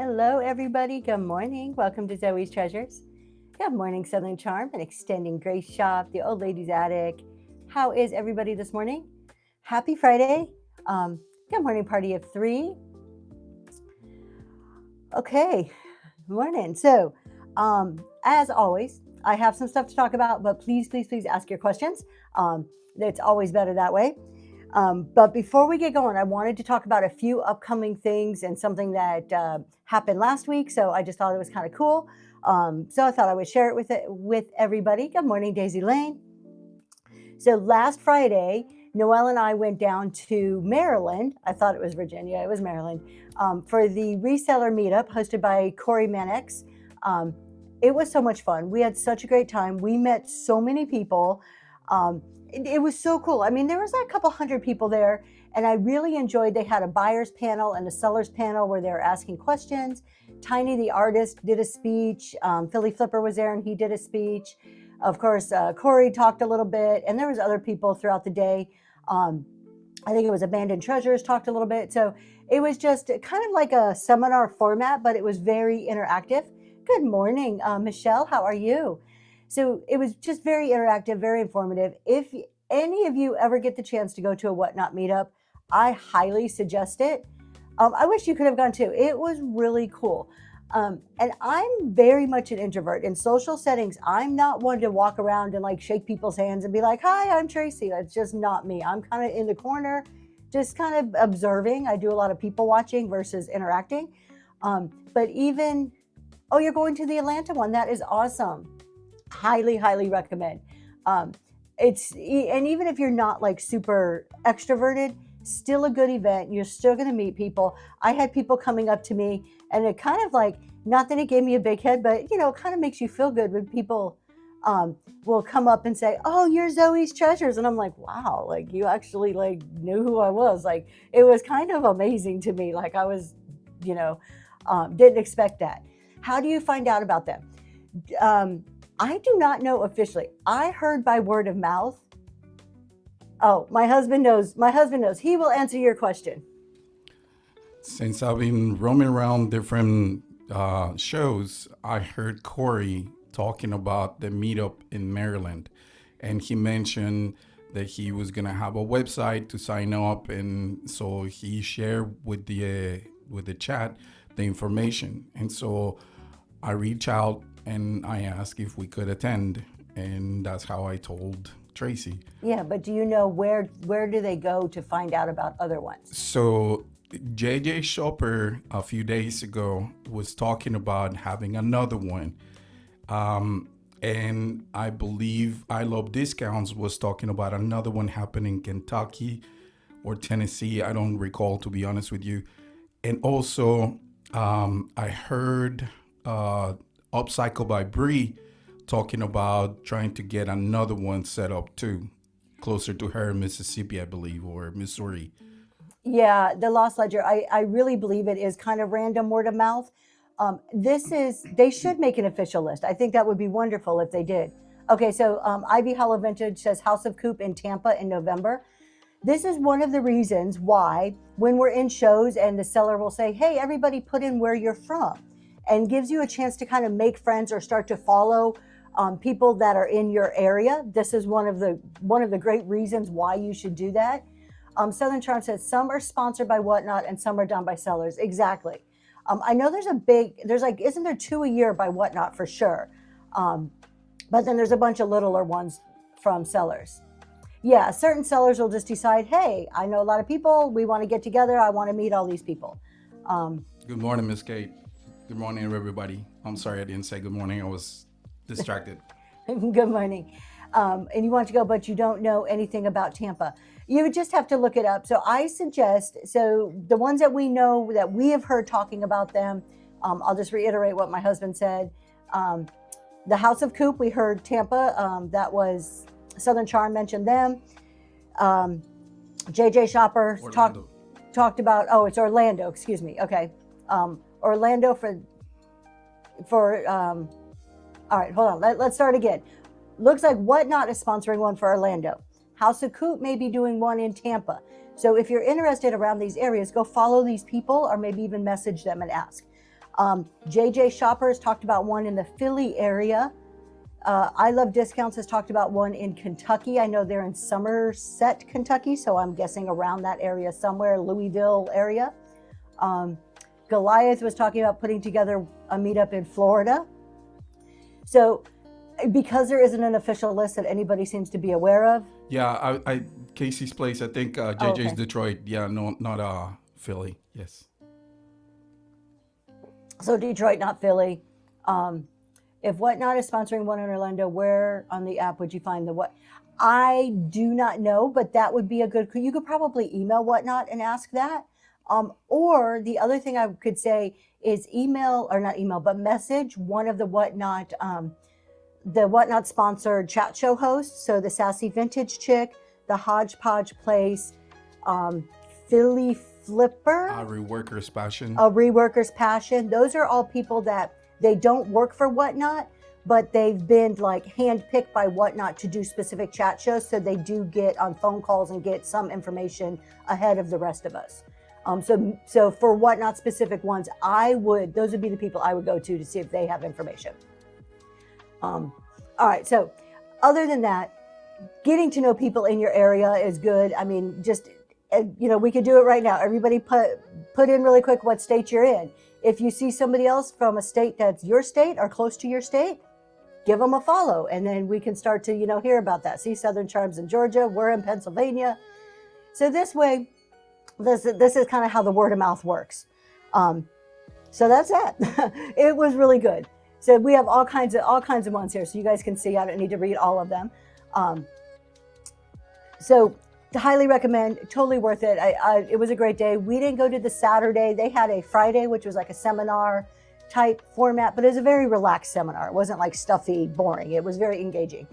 Hello, everybody. Good morning. Welcome to Zoe's Treasures. Good morning, Southern Charm and Extending Grace Shop, the Old Lady's Attic. How is everybody this morning? Happy Friday. Good morning, party of three. Okay, morning. So, as always, I have some stuff to talk about, but please ask your questions. It's always better that way. But before we get going, I wanted to talk about a few upcoming things and something that happened last week. So I just thought it was kind of cool. So I thought I would share it with everybody. Good morning, Daisy Lane. So last Friday, Noelle and I went down to Maryland. I thought it was Virginia. It was Maryland for the reseller meetup hosted by Corey Mannix. It was so much fun. We had such a great time. We met so many people. It was so cool. I mean, there was a couple hundred people there, and I really enjoyed. They had a buyer's panel and a seller's panel where they were asking questions. Tiny, the artist, did a speech. Philly Flipper was there, and he did a speech. Of course, Corey talked a little bit, and there was other people throughout the day. I think it was Abandoned Treasures talked a little bit. So it was just kind of like a seminar format, but it was very interactive. Good morning, Michelle. How are you? So it was just very interactive, very informative. If any of you ever get the chance to go to a Whatnot meetup, I highly suggest it. I wish you could have gone too. It was really cool. And I'm very much an introvert. In social settings, I'm not one to walk around and like shake people's hands and be like, hi, I'm Tracy. That's just not me. I'm kind of in the corner, just kind of observing. I do a lot of people watching versus interacting. But even, oh, you're going to the Atlanta one. That is awesome. Highly recommend. And even if you're not like super extroverted, still a good event. You're still going to meet people. I had people coming up to me, and it kind of like, not that it gave me a big head, but it kind of makes you feel good when people will come up and say, oh, you're Zoe's Treasures. And I'm like, wow, like you actually like knew who I was. Like it was kind of amazing to me. Like I was, didn't expect that. How do you find out about them? I do not know officially. I heard by word of mouth. Oh, my husband knows. He will answer your question. Since I've been roaming around different shows, I heard Corey talking about the meetup in Maryland. And he mentioned that he was going to have a website to sign up. And so he shared with the chat the information. And so I reached out and I asked if we could attend, and that's how I told Tracy. Yeah, but do you know where do they go to find out about other ones? So JJ Shopper a few days ago was talking about having another one. And I believe I Love Discounts was talking about another one happening in Kentucky or Tennessee. I don't recall, to be honest with you. And also I heard Upcycle by Bree talking about trying to get another one set up too, closer to her in Mississippi, I believe, or Missouri. Yeah, the Lost Ledger. I really believe it is kind of random word of mouth. They should make an official list. I think that would be wonderful if they did. Okay, so Ivy Hollow Vintage says House of Coop in Tampa in November. This is one of the reasons why when we're in shows and the seller will say, hey, everybody put in where you're from, and gives you a chance to kind of make friends or start to follow people that are in your area. This is one of the great reasons why you should do that. Southern Charm says some are sponsored by Whatnot and some are done by sellers. Exactly. I know isn't there 2 a year by Whatnot for sure? But then there's a bunch of littler ones from sellers. Yeah, certain sellers will just decide, hey, I know a lot of people. We want to get together. I want to meet all these people. Good morning, Miss Kate. Good morning, everybody. I'm sorry I didn't say good morning. I was distracted. Good morning. And you want to go, but you don't know anything about Tampa. You would just have to look it up. So I suggest, the ones that we know, that we have heard talking about them, I'll just reiterate what my husband said. The House of Coop, we heard Tampa. That was Southern Charm mentioned them. JJ Shopper talked about, oh, it's Orlando, excuse me. Okay. Orlando all right, hold on. Let's start again. Looks like Whatnot is sponsoring one for Orlando. House of Coop may be doing one in Tampa. So if you're interested around these areas, go follow these people or maybe even message them and ask. JJ Shoppers talked about one in the Philly area. I Love Discounts has talked about one in Kentucky. I know they're in Somerset, Kentucky, so I'm guessing around that area somewhere, Louisville area. Goliath was talking about putting together a meetup in Florida. So because there isn't an official list that anybody seems to be aware of. Yeah, I Casey's Place, I think JJ's okay. Detroit. Yeah, no, not Philly. Yes. So Detroit, not Philly. If Whatnot is sponsoring one in Orlando, where on the app would you find the what? I do not know, but that would be a good, you could probably email Whatnot and ask that. Or the other thing I could say is email, or not email, but message one of the Whatnot sponsored chat show hosts. So the Sassy Vintage Chick, the Hodgepodge Place, Philly Flipper, Reworker's Passion. A Reworker's Passion. Those are all people that they don't work for Whatnot, but they've been like handpicked by Whatnot to do specific chat shows. So they do get on phone calls and get some information ahead of the rest of us. So for Whatnot specific ones, those would be the people I would go to see if they have information. All right. So other than that, getting to know people in your area is good. I mean, just, we could do it right now. Everybody put in really quick what state you're in. If you see somebody else from a state that's your state or close to your state, give them a follow. And then we can start to, hear about that. See Southern Charms in Georgia. We're in Pennsylvania. So this way, this is kind of how the word of mouth works. So that's it. It was really good. So we have all kinds of ones here. So you guys can see, I don't need to read all of them. So highly recommend, totally worth it. It was a great day. We didn't go to the Saturday. They had a Friday, which was like a seminar type format, but it was a very relaxed seminar. It wasn't like stuffy, boring. It was very engaging.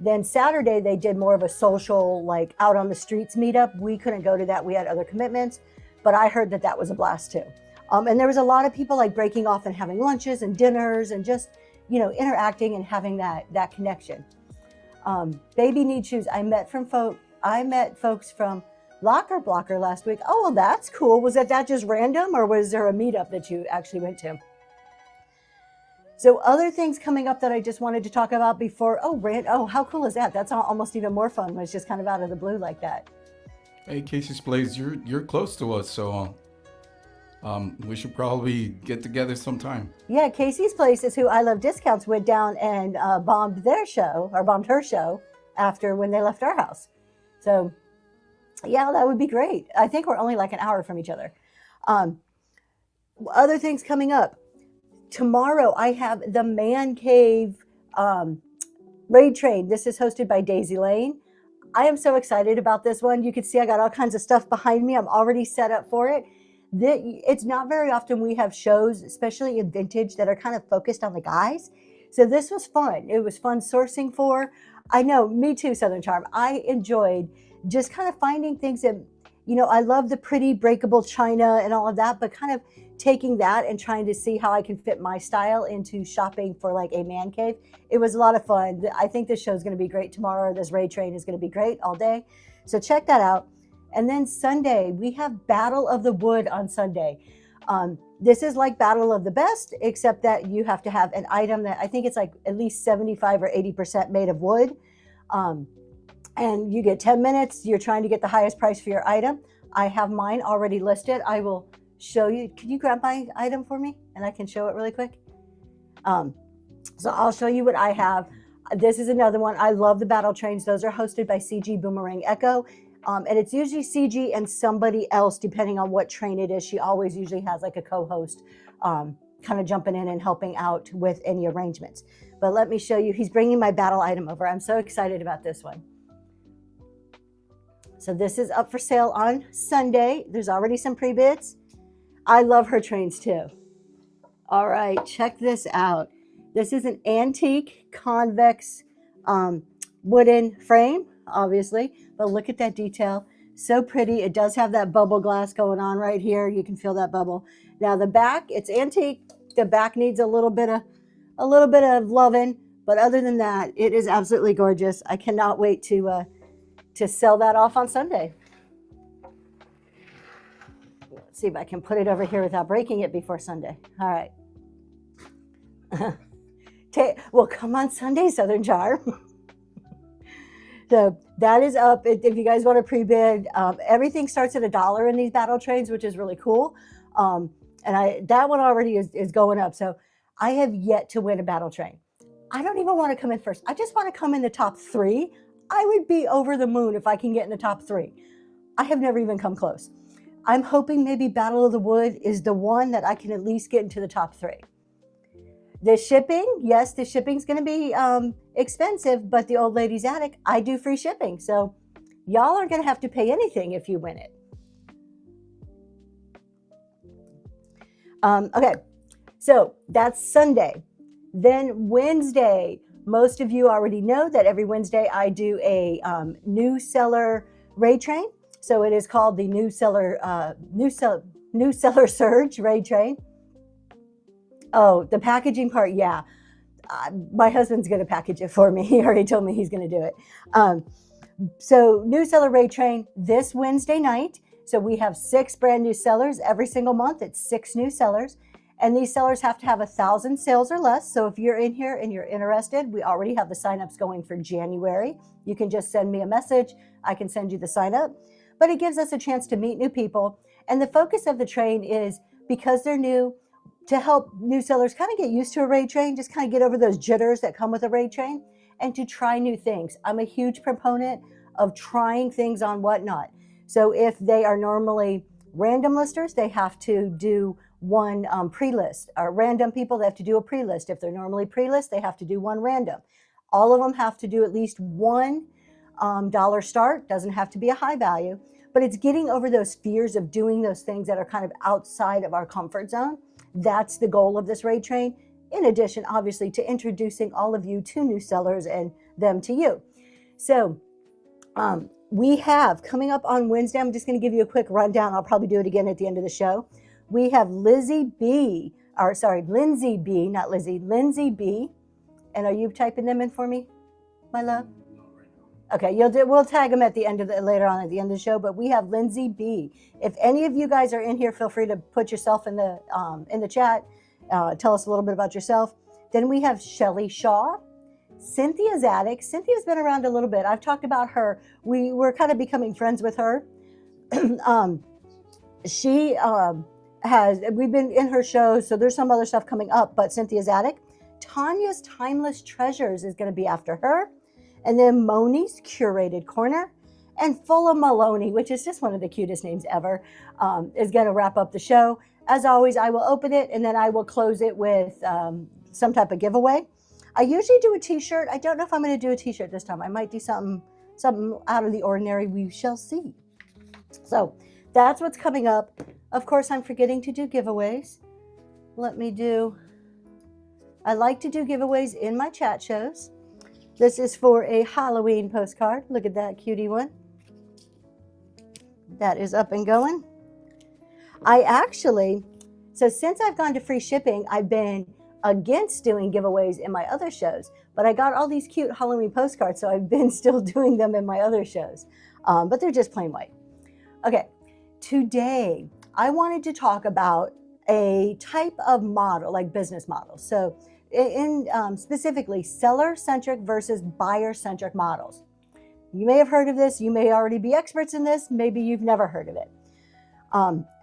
Then Saturday, they did more of a social, like out on the streets meetup. We couldn't go to that. We had other commitments, but I heard that was a blast too. And there was a lot of people like breaking off and having lunches and dinners and just, interacting and having that connection. Baby Need Shoes. I met folks from Locker Blocker last week. Oh, well, that's cool. Was that just random, or was there a meetup that you actually went to? So other things coming up that I just wanted to talk about before. Oh, how cool is that? That's almost even more fun when it's just kind of out of the blue like that. Hey, Casey's Place, you're close to us, so we should probably get together sometime. Yeah, Casey's Place is who I Love Discounts went down and bombed her show after when they left our house. So yeah, that would be great. I think we're only like an hour from each other. Other things coming up. Tomorrow I have the Man Cave Raid Train. This is hosted by Daisy Lane. I am so excited about this one. You can see I got all kinds of stuff behind me. I'm already set up for it. It's not very often we have shows, especially in vintage, that are kind of focused on the guys. So this was fun. It was fun sourcing for. I know, me too, Southern Charm. I enjoyed just kind of finding things that, I love the pretty breakable china and all of that, but kind of taking that and trying to see how I can fit my style into shopping for like a man cave. It was a lot of fun. I think this show is going to be great tomorrow. This raid train is going to be great all day. So check that out. And then Sunday, we have Battle of the Wood on Sunday. This is like Battle of the Best, except that you have to have an item that I think it's like at least 75 or 80% made of wood. And you get 10 minutes. You're trying to get the highest price for your item. I have mine already listed. I will show you. Can you grab my item for me? And I can show it really quick. So I'll show you what I have. This is another one. I love the battle trains. Those are hosted by CG Boomerang Echo. And it's usually CG and somebody else, depending on what train it is. She always usually has like a co-host kind of jumping in and helping out with any arrangements. But let me show you. He's bringing my battle item over. I'm so excited about this one. So this is up for sale on Sunday. There's already some pre-bids. I love her trains too. All right, check this out. This is an antique convex wooden frame, obviously, but look at that detail. So pretty. It does have that bubble glass going on right here. You can feel that bubble. Now the back, it's antique. The back needs a little bit of loving, but other than that, it is absolutely gorgeous. I cannot wait to sell that off on Sunday. Let's see if I can put it over here without breaking it before Sunday. All right. Well, come on Sunday, Southern Charm. So that is up. If you guys want to pre-bid, everything starts at $1 in these battle trains, which is really cool. And that one already is going up. So I have yet to win a battle train. I don't even want to come in first. I just want to come in the top 3. I would be over the moon if I can get in the top 3. I have never even come close. I'm hoping maybe Battle of the Wood is the one that I can at least get into the top 3. The shipping, yes, the shipping's going to be expensive, but the old lady's attic, I do free shipping. So y'all aren't going to have to pay anything if you win it. Okay, so that's Sunday. Then Wednesday, most of you already know that every Wednesday I do a new seller raid train. So it is called the new seller surge raid train. Oh, the packaging part, yeah. My husband's going to package it for me. He already told me he's going to do it. So new seller raid train this Wednesday night. So we have 6 brand new sellers every single month. It's 6 new sellers. And these sellers have to have 1,000 sales or less. So if you're in here and you're interested, we already have the signups going for January. You can just send me a message. I can send you the sign up. But it gives us a chance to meet new people. And the focus of the train is, because they're new, to help new sellers kind of get used to a raid train, just kind of get over those jitters that come with a raid train, and to try new things. I'm a huge proponent of trying things on Whatnot. So if they are normally random listers, they have to do one pre-list. Or random people, they have to do a pre-list. If they're normally pre-list, they have to do one random. All of them have to do at least one dollar start. Doesn't have to be a high value, but it's getting over those fears of doing those things that are kind of outside of our comfort zone. That's the goal of this raid train. In addition, obviously, to introducing all of you to new sellers and them to you. So we have coming up on Wednesday, I'm just going to give you a quick rundown. I'll probably do it again at the end of the show. We have Lindsay B, not Lizzie, Lindsay B. And are you typing them in for me, my love? Okay, we'll tag them at the end of later on at the end of the show. But we have Lindsay B. If any of you guys are in here, feel free to put yourself in the chat. Tell us a little bit about yourself. Then we have Shelly Shaw, Cynthia's attic. Cynthia's been around a little bit. I've talked about her. We're kind of becoming friends with her. She we've been in her shows, so there's some other stuff coming up. But Cynthia's attic, Tanya's Timeless Treasures is going to be after her. And then Moni's Curated Corner, and Full of Maloney, which is just one of the cutest names ever, is going to wrap up the show. As always, I will open it and then I will close it with some type of giveaway. I usually do a t-shirt. I don't know if I'm going to do a t-shirt this time. I might do something out of the ordinary. We shall see. So that's what's coming up. Of course, I'm forgetting to do giveaways. I like to do giveaways in my chat shows. This is for a Halloween postcard. Look at that cutie one. That is up and going. So since I've gone to free shipping, I've been against doing giveaways in my other shows, but I got all these cute Halloween postcards, so I've been still doing them in my other shows, but they're just plain white. Okay, today I wanted to talk about a type of model, like business models. So in specifically seller-centric versus buyer-centric models. You may have heard of this. You may already be experts in this. Maybe you've never heard of it.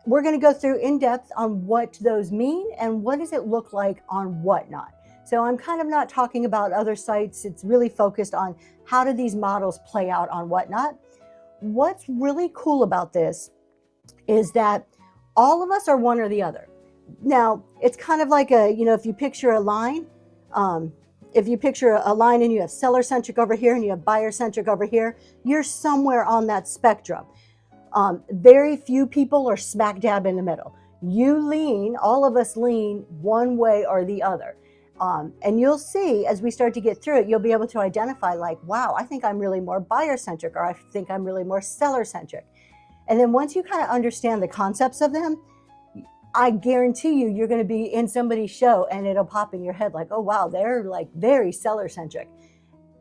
We're going to go through in depth on what those mean and what does it look like on Whatnot. So I'm kind of not talking about other sites. It's really focused on how do these models play out on Whatnot. What's really cool about this is that all of us are one or the other. Now, it's kind of like if you picture a line, and you have seller-centric over here and you have buyer-centric over here, you're somewhere on that spectrum. Very few people are smack dab in the middle. All of us lean one way or the other. And you'll see as we start to get through it, you'll be able to identify like, wow, I think I'm really more buyer-centric, or I think I'm really more seller-centric. And then once you kind of understand the concepts of them, I guarantee you're going to be in somebody's show and it'll pop in your head like, oh, wow, they're like very seller-centric.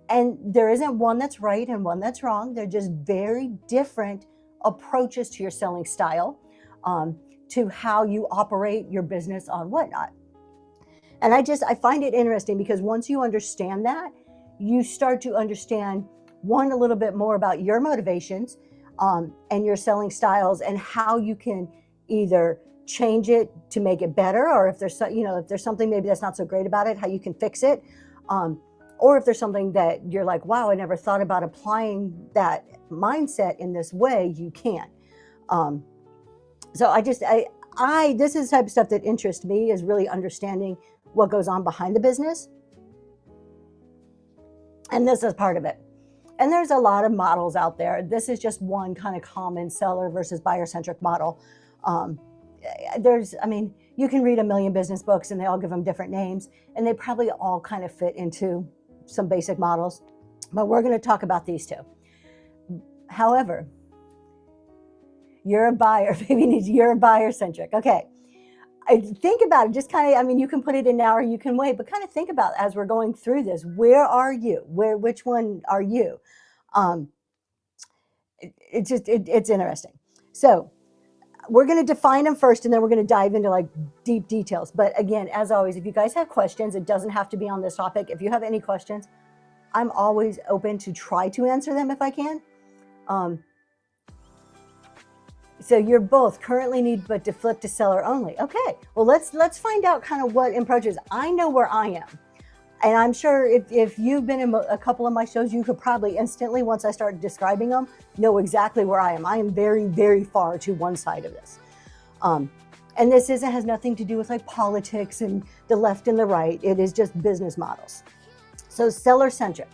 And there isn't one that's right and one that's wrong. They're just very different approaches to your selling style, to how you operate your business on Whatnot. And I find it interesting because once you understand that, you start to understand one, a little bit more about your motivations and your selling styles and how you can either change it to make it better, or if there's if there's something maybe that's not so great about it, how you can fix it, or if there's something that you're like, wow, I never thought about applying that mindset in this way, you can. So this is the type of stuff that interests me, is really understanding what goes on behind the business. And this is part of it. And there's a lot of models out there. This is just one kind of common seller versus buyer-centric model. You can read a million business books and they all give them different names, and they probably all kind of fit into some basic models. But we're going to talk about these two. However, you're a buyer, baby, you're a buyer-centric. Okay. Think about it, just kind of, you can put it in now or you can wait, but kind of think about, as we're going through this, where are you? Which one are you? It's interesting. So we're going to define them first, and then we're going to dive into like deep details. But again, as always, if you guys have questions, it doesn't have to be on this topic. If you have any questions, I'm always open to try to answer them if I can. So you're both currently need but to flip to seller only. Okay, well, let's find out kind of what approaches. I know where I am. And I'm sure if you've been in a couple of my shows, you could probably instantly, once I start describing them, know exactly where I am. I am very, very far to one side of this. And this has nothing to do with like politics and the left and the right. It is just business models. So seller-centric.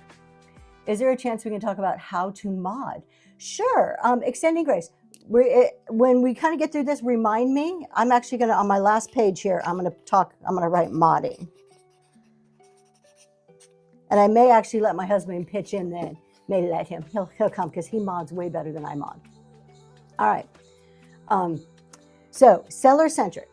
Is there a chance we can talk about how to mod? Sure, extending grace. When we kind of get through this, remind me. I'm actually going to, on my last page here, I'm going to write modding. And I may actually let my husband pitch in then. May let him. He'll come because he mods way better than I mod. All right. So seller-centric.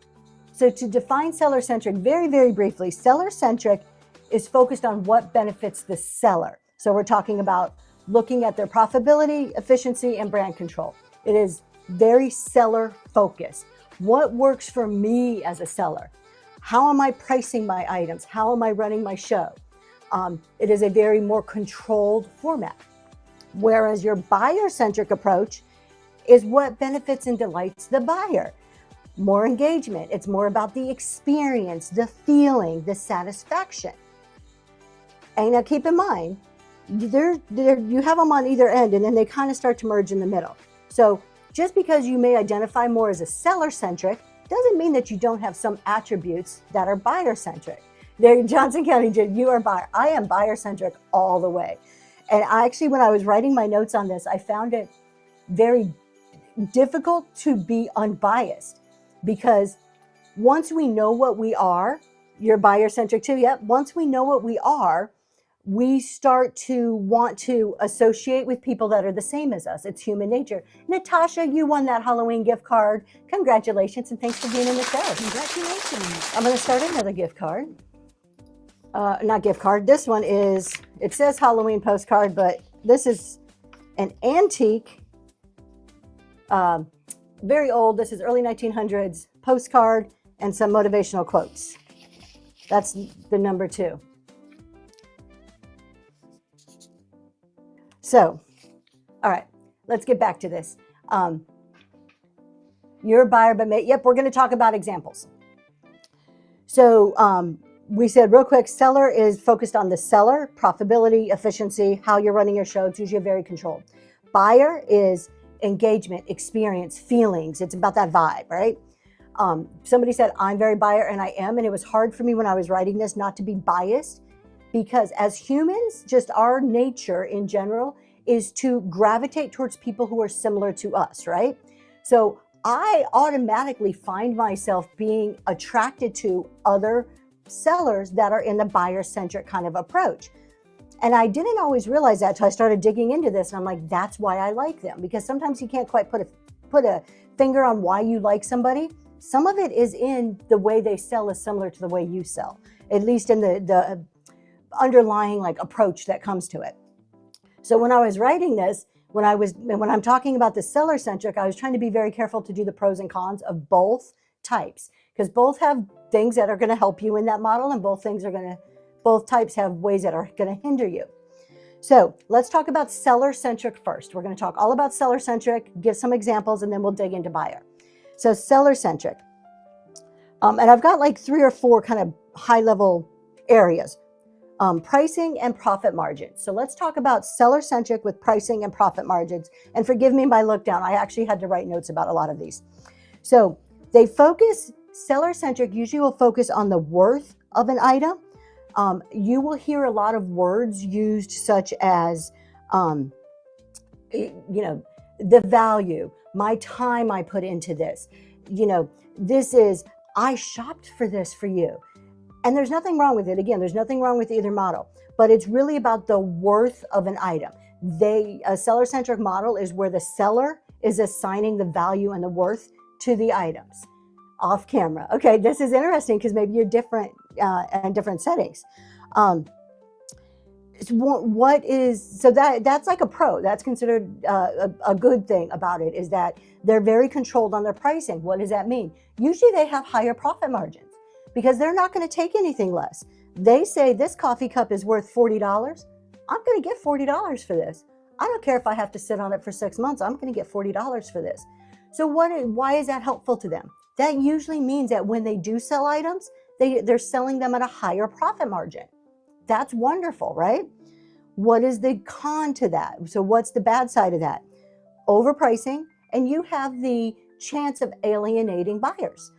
So to define seller-centric very, very briefly, seller-centric is focused on what benefits the seller. So we're talking about looking at their profitability, efficiency, and brand control. It is very seller focused. What works for me as a seller? How am I pricing my items? How am I running my show? It is a very more controlled format. Whereas your buyer-centric approach is what benefits and delights the buyer. More engagement. It's more about the experience, the feeling, the satisfaction. And now keep in mind, you have them on either end, and then they kind of start to merge in the middle. So just because you may identify more as a seller-centric doesn't mean that you don't have some attributes that are buyer-centric. There, Johnson County, you are buyer. I am buyer-centric all the way. And when I was writing my notes on this, I found it very difficult to be unbiased, because once we know what we are, you're buyer-centric too, yep. Once we know what we are, we start to want to associate with people that are the same as us. It's human nature. Natasha, you won that Halloween gift card. Congratulations, and thanks for being in the show. Congratulations. I'm going to start another gift card. Not gift card. This one it says Halloween postcard, but this is an antique, very old. This is early 1900s postcard and some motivational quotes. That's the number 2. So, all right, let's get back to this. You're a buyer, but we're going to talk about examples. So we said real quick, seller is focused on the seller, profitability, efficiency, how you're running your show. It's usually very controlled. Buyer is engagement, experience, feelings. It's about that vibe, right? Somebody said, I'm very buyer, and I am. And it was hard for me when I was writing this not to be biased, because as humans, just our nature in general is to gravitate towards people who are similar to us, right? So I automatically find myself being attracted to other sellers that are in the buyer-centric kind of approach. And I didn't always realize that until I started digging into this. And I'm like, that's why I like them. Because sometimes you can't quite put a finger on why you like somebody. Some of it is in the way they sell is similar to the way you sell, at least in the underlying like approach that comes to it. So when I was writing this, when I'm talking about the seller-centric, I was trying to be very careful to do the pros and cons of both types, because both have things that are going to help you in that model, and both types have ways that are going to hinder you. So let's talk about seller-centric first. We're going to talk all about seller-centric, give some examples, and then we'll dig into buyer. So seller-centric. And I've got like 3 or 4 kind of high-level areas. Pricing and profit margins. So let's talk about seller-centric with pricing and profit margins. And forgive me my look down. I actually had to write notes about a lot of these. So seller-centric usually will focus on the worth of an item. You will hear a lot of words used such as, the value, my time I put into this. This is, I shopped for this for you. And there's nothing wrong with it. Again, there's nothing wrong with either model, but it's really about the worth of an item. A seller-centric model is where the seller is assigning the value and the worth to the items off camera. Okay, this is interesting because maybe you're different in different settings. That's like a pro. That's considered a good thing about it, is that they're very controlled on their pricing. What does that mean? Usually they have higher profit margins because they're not going to take anything less. They say this coffee cup is worth $40. I'm going to get $40 for this. I don't care if I have to sit on it for 6 months. I'm going to get $40 for this. So why is that helpful to them? That usually means that when they do sell items, they're selling them at a higher profit margin. That's wonderful, right? What is the con to that? So what's the bad side of that? Overpricing, and you have the chance of alienating buyers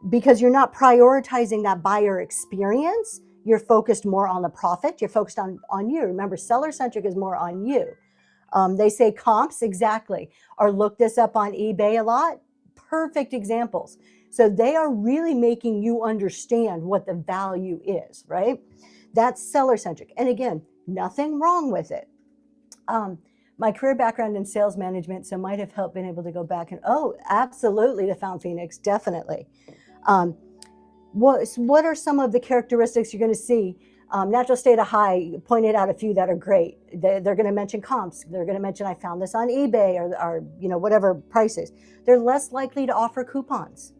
because you're not prioritizing that buyer experience. You're focused more on the profit. You're focused on you. Remember, seller-centric is more on you. They say comps, exactly, or look this up on eBay a lot. Perfect examples. So they are really making you understand what the value is, right? That's seller-centric. And again, nothing wrong with it. My career background in sales management, so might have helped being able to go back and, absolutely, the Found Phoenix, definitely. What are some of the characteristics you're going to see? Natural State of High pointed out a few that are great. They're going to mention comps. They're going to mention, I found this on eBay or whatever prices. They're less likely to offer coupons,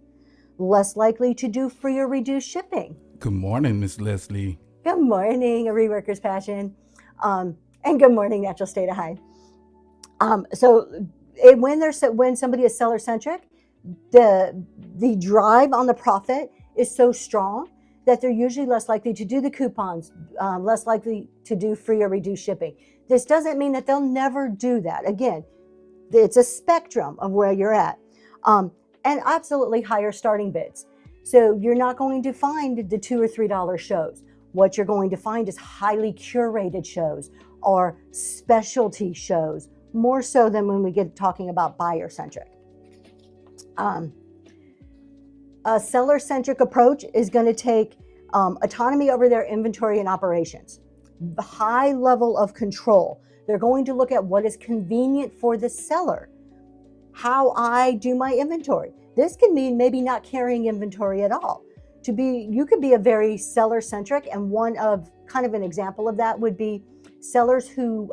less likely to do free or reduced shipping. Good morning, Miss Leslie. Good morning, a reworker's passion. And good morning, Natural State of High. When somebody is seller-centric, the drive on the profit is so strong that they're usually less likely to do the coupons, less likely to do free or reduced shipping. This doesn't mean that they'll never do that. Again, it's a spectrum of where you're at. And absolutely higher starting bids. So you're not going to find the $2 or $3 shows. What you're going to find is highly curated shows or specialty shows, more so than when we get talking about buyer-centric. A seller-centric approach is going to take autonomy over their inventory and operations, high level of control. They're going to look at what is convenient for the seller, how I do my inventory. This can mean maybe not carrying inventory at all. You could be a very seller-centric, and one of kind of an example of that would be sellers who,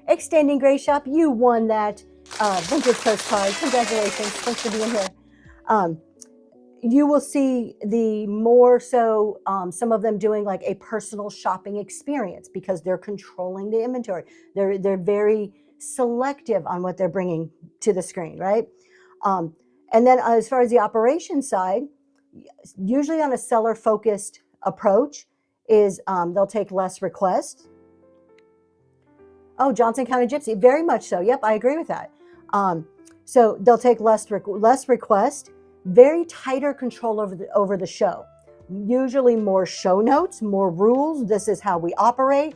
Extending Gray Shop, you won that vintage postcard. Congratulations, thanks for being here. You will see the more so some of them doing like a personal shopping experience because they're controlling the inventory. They're very selective on what they're bringing to the screen, right? And then as far as the operations side, usually on a seller-focused approach is they'll take less requests. Oh, Johnson County Gypsy, very much so. Yep, I agree with that. So they'll take less requests, very tighter control over the show. Usually more show notes, more rules. This is how we operate.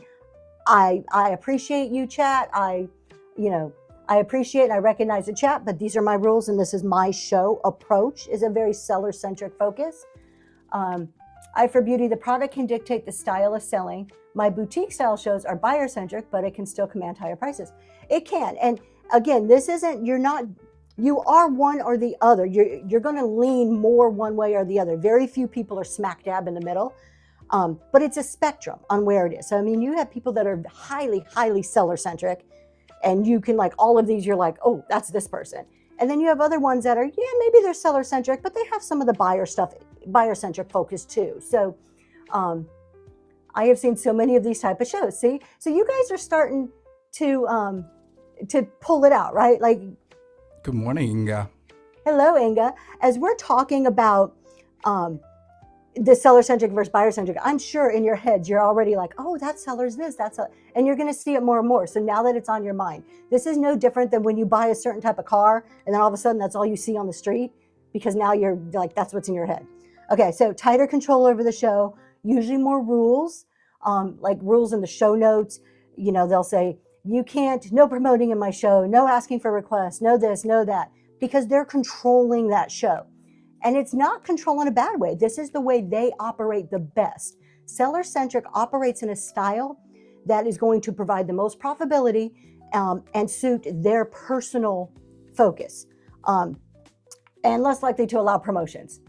I appreciate you, chat. I appreciate and I recognize the chat, but these are my rules and this is my show. Approach is a very seller-centric focus. I for Beauty, the product can dictate the style of selling. My boutique style shows are buyer-centric, but it can still command higher prices. It can. And again, you are one or the other. You're going to lean more one way or the other. Very few people are smack dab in the middle, but it's a spectrum on where it is. So, I mean, you have people that are highly, highly seller-centric, and you can like all of these, you're like, oh, that's this person. And then you have other ones that are, yeah, maybe they're seller centric, but they have some of the buyer stuff, buyer centric focus too. So I have seen so many of these type of shows. See, so you guys are starting to pull it out, right? Like, Good morning, Inga. hello, Inga. As we're talking about the seller centric versus buyer centric, I'm sure in your heads you're already like, oh, that seller's this, and you're going to see it more and more. So now that it's on your mind, this is no different than when you buy a certain type of car and then all of a sudden that's all you see on the street, because now you're like, that's what's in your head. Okay, so tighter control over the show, usually more rules, like rules in the show notes. You know, they'll say, you can't, no promoting in my show, no asking for requests, no this, no that, because they're controlling that show. And it's not control in a bad way. This is the way they operate the best. Seller-centric operates in a style that is going to provide the most profitability and suit their personal focus, and less likely to allow promotions.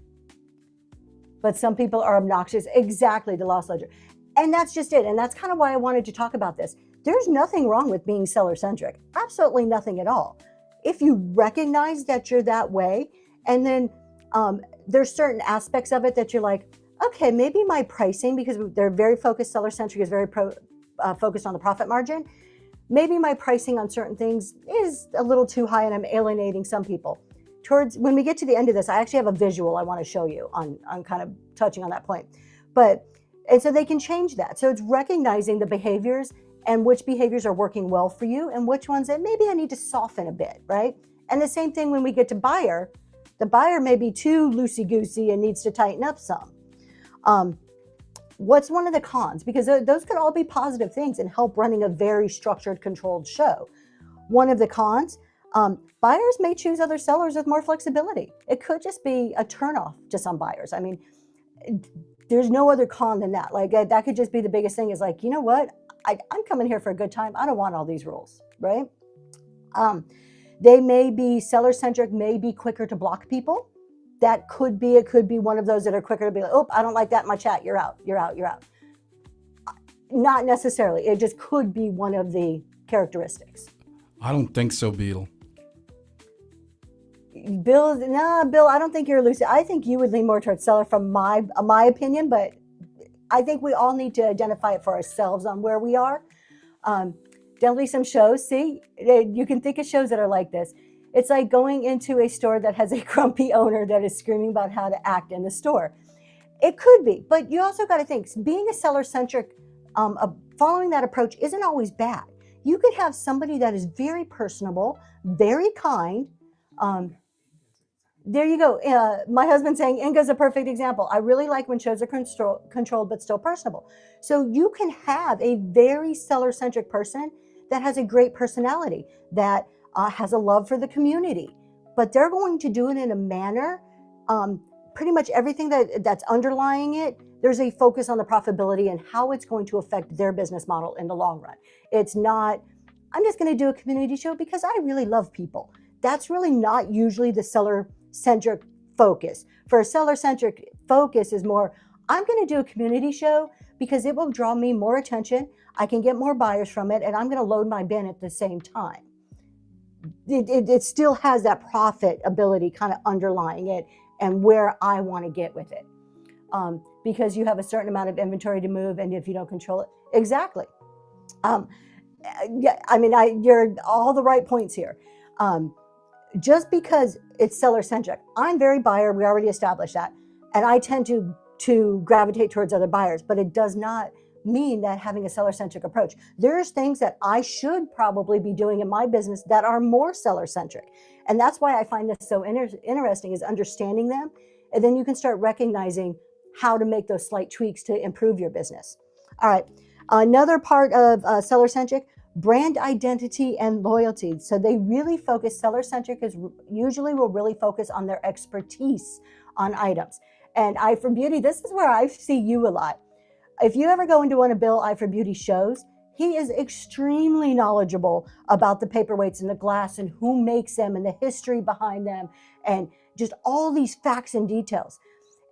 But some people are obnoxious, exactly, the loss ledger. And that's just it. And that's kind of why I wanted to talk about this. There's nothing wrong with being seller-centric. Absolutely nothing at all. If you recognize that you're that way, and then there's certain aspects of it that you're like, okay, maybe my pricing, because they're very focused, seller-centric is very focused on the profit margin. Maybe my pricing on certain things is a little too high and I'm alienating some people. Towards when we get to the end of this, I actually have a visual I want to show you on kind of touching on that point. And so they can change that. So it's recognizing the behaviors and which behaviors are working well for you and which ones that maybe I need to soften a bit, right? And the same thing when we get to buyer. The buyer may be too loosey-goosey and needs to tighten up some. What's one of the cons? Because those could all be positive things and help running a very structured, controlled show. One of the cons, buyers may choose other sellers with more flexibility. It could just be a turnoff to some buyers. I mean, there's no other con than that. Like that could just be the biggest thing is like, you know what? I'm coming here for a good time. I don't want all these rules, right? They may be seller-centric, may be quicker to block people. That could be, it could be one of those that are quicker to be like, oh, I don't like that in my chat. You're out, you're out, you're out. Not necessarily. It just could be one of the characteristics. I don't think so, Bill. Bill, I don't think you're elusive. I think you would lean more towards seller from my opinion, but I think we all need to identify it for ourselves on where we are. Definitely some shows. See, you can think of shows that are like this. It's like going into a store that has a grumpy owner that is screaming about how to act in the store. It could be, but you also got to think being a seller-centric, following that approach isn't always bad. You could have somebody that is very personable, very kind. There you go. My husband's saying Inga's a perfect example. I really like when shows are controlled but still personable. So you can have a very seller-centric person that has a great personality, that has a love for the community, but they're going to do it in a manner, pretty much everything that's underlying it, there's a focus on the profitability and how it's going to affect their business model in the long run. It's not, I'm just going to do a community show because I really love people. That's really not usually the seller-centric focus. For a seller-centric focus is more, I'm going to do a community show because it will draw me more attention. I can get more buyers from it, and I'm going to load my bin at the same time. It still has that profit ability kind of underlying it and where I want to get with it. Because you have a certain amount of inventory to move, and if you don't control it, exactly. Yeah, I mean, you're all the right points here. Just because it's seller-centric, I'm very buyer, we already established that, and I tend to gravitate towards other buyers, but it does not mean that having a seller-centric approach. There's things that I should probably be doing in my business that are more seller-centric. And that's why I find this so interesting is understanding them. And then you can start recognizing how to make those slight tweaks to improve your business. All right. Another part of seller-centric, brand identity and loyalty. So they really focus, seller-centric is usually will really focus on their expertise on items. And Eye for Beauty, this is where I see you a lot. If you ever go into one of Bill Eye for Beauty shows, he is extremely knowledgeable about the paperweights and the glass and who makes them and the history behind them and just all these facts and details.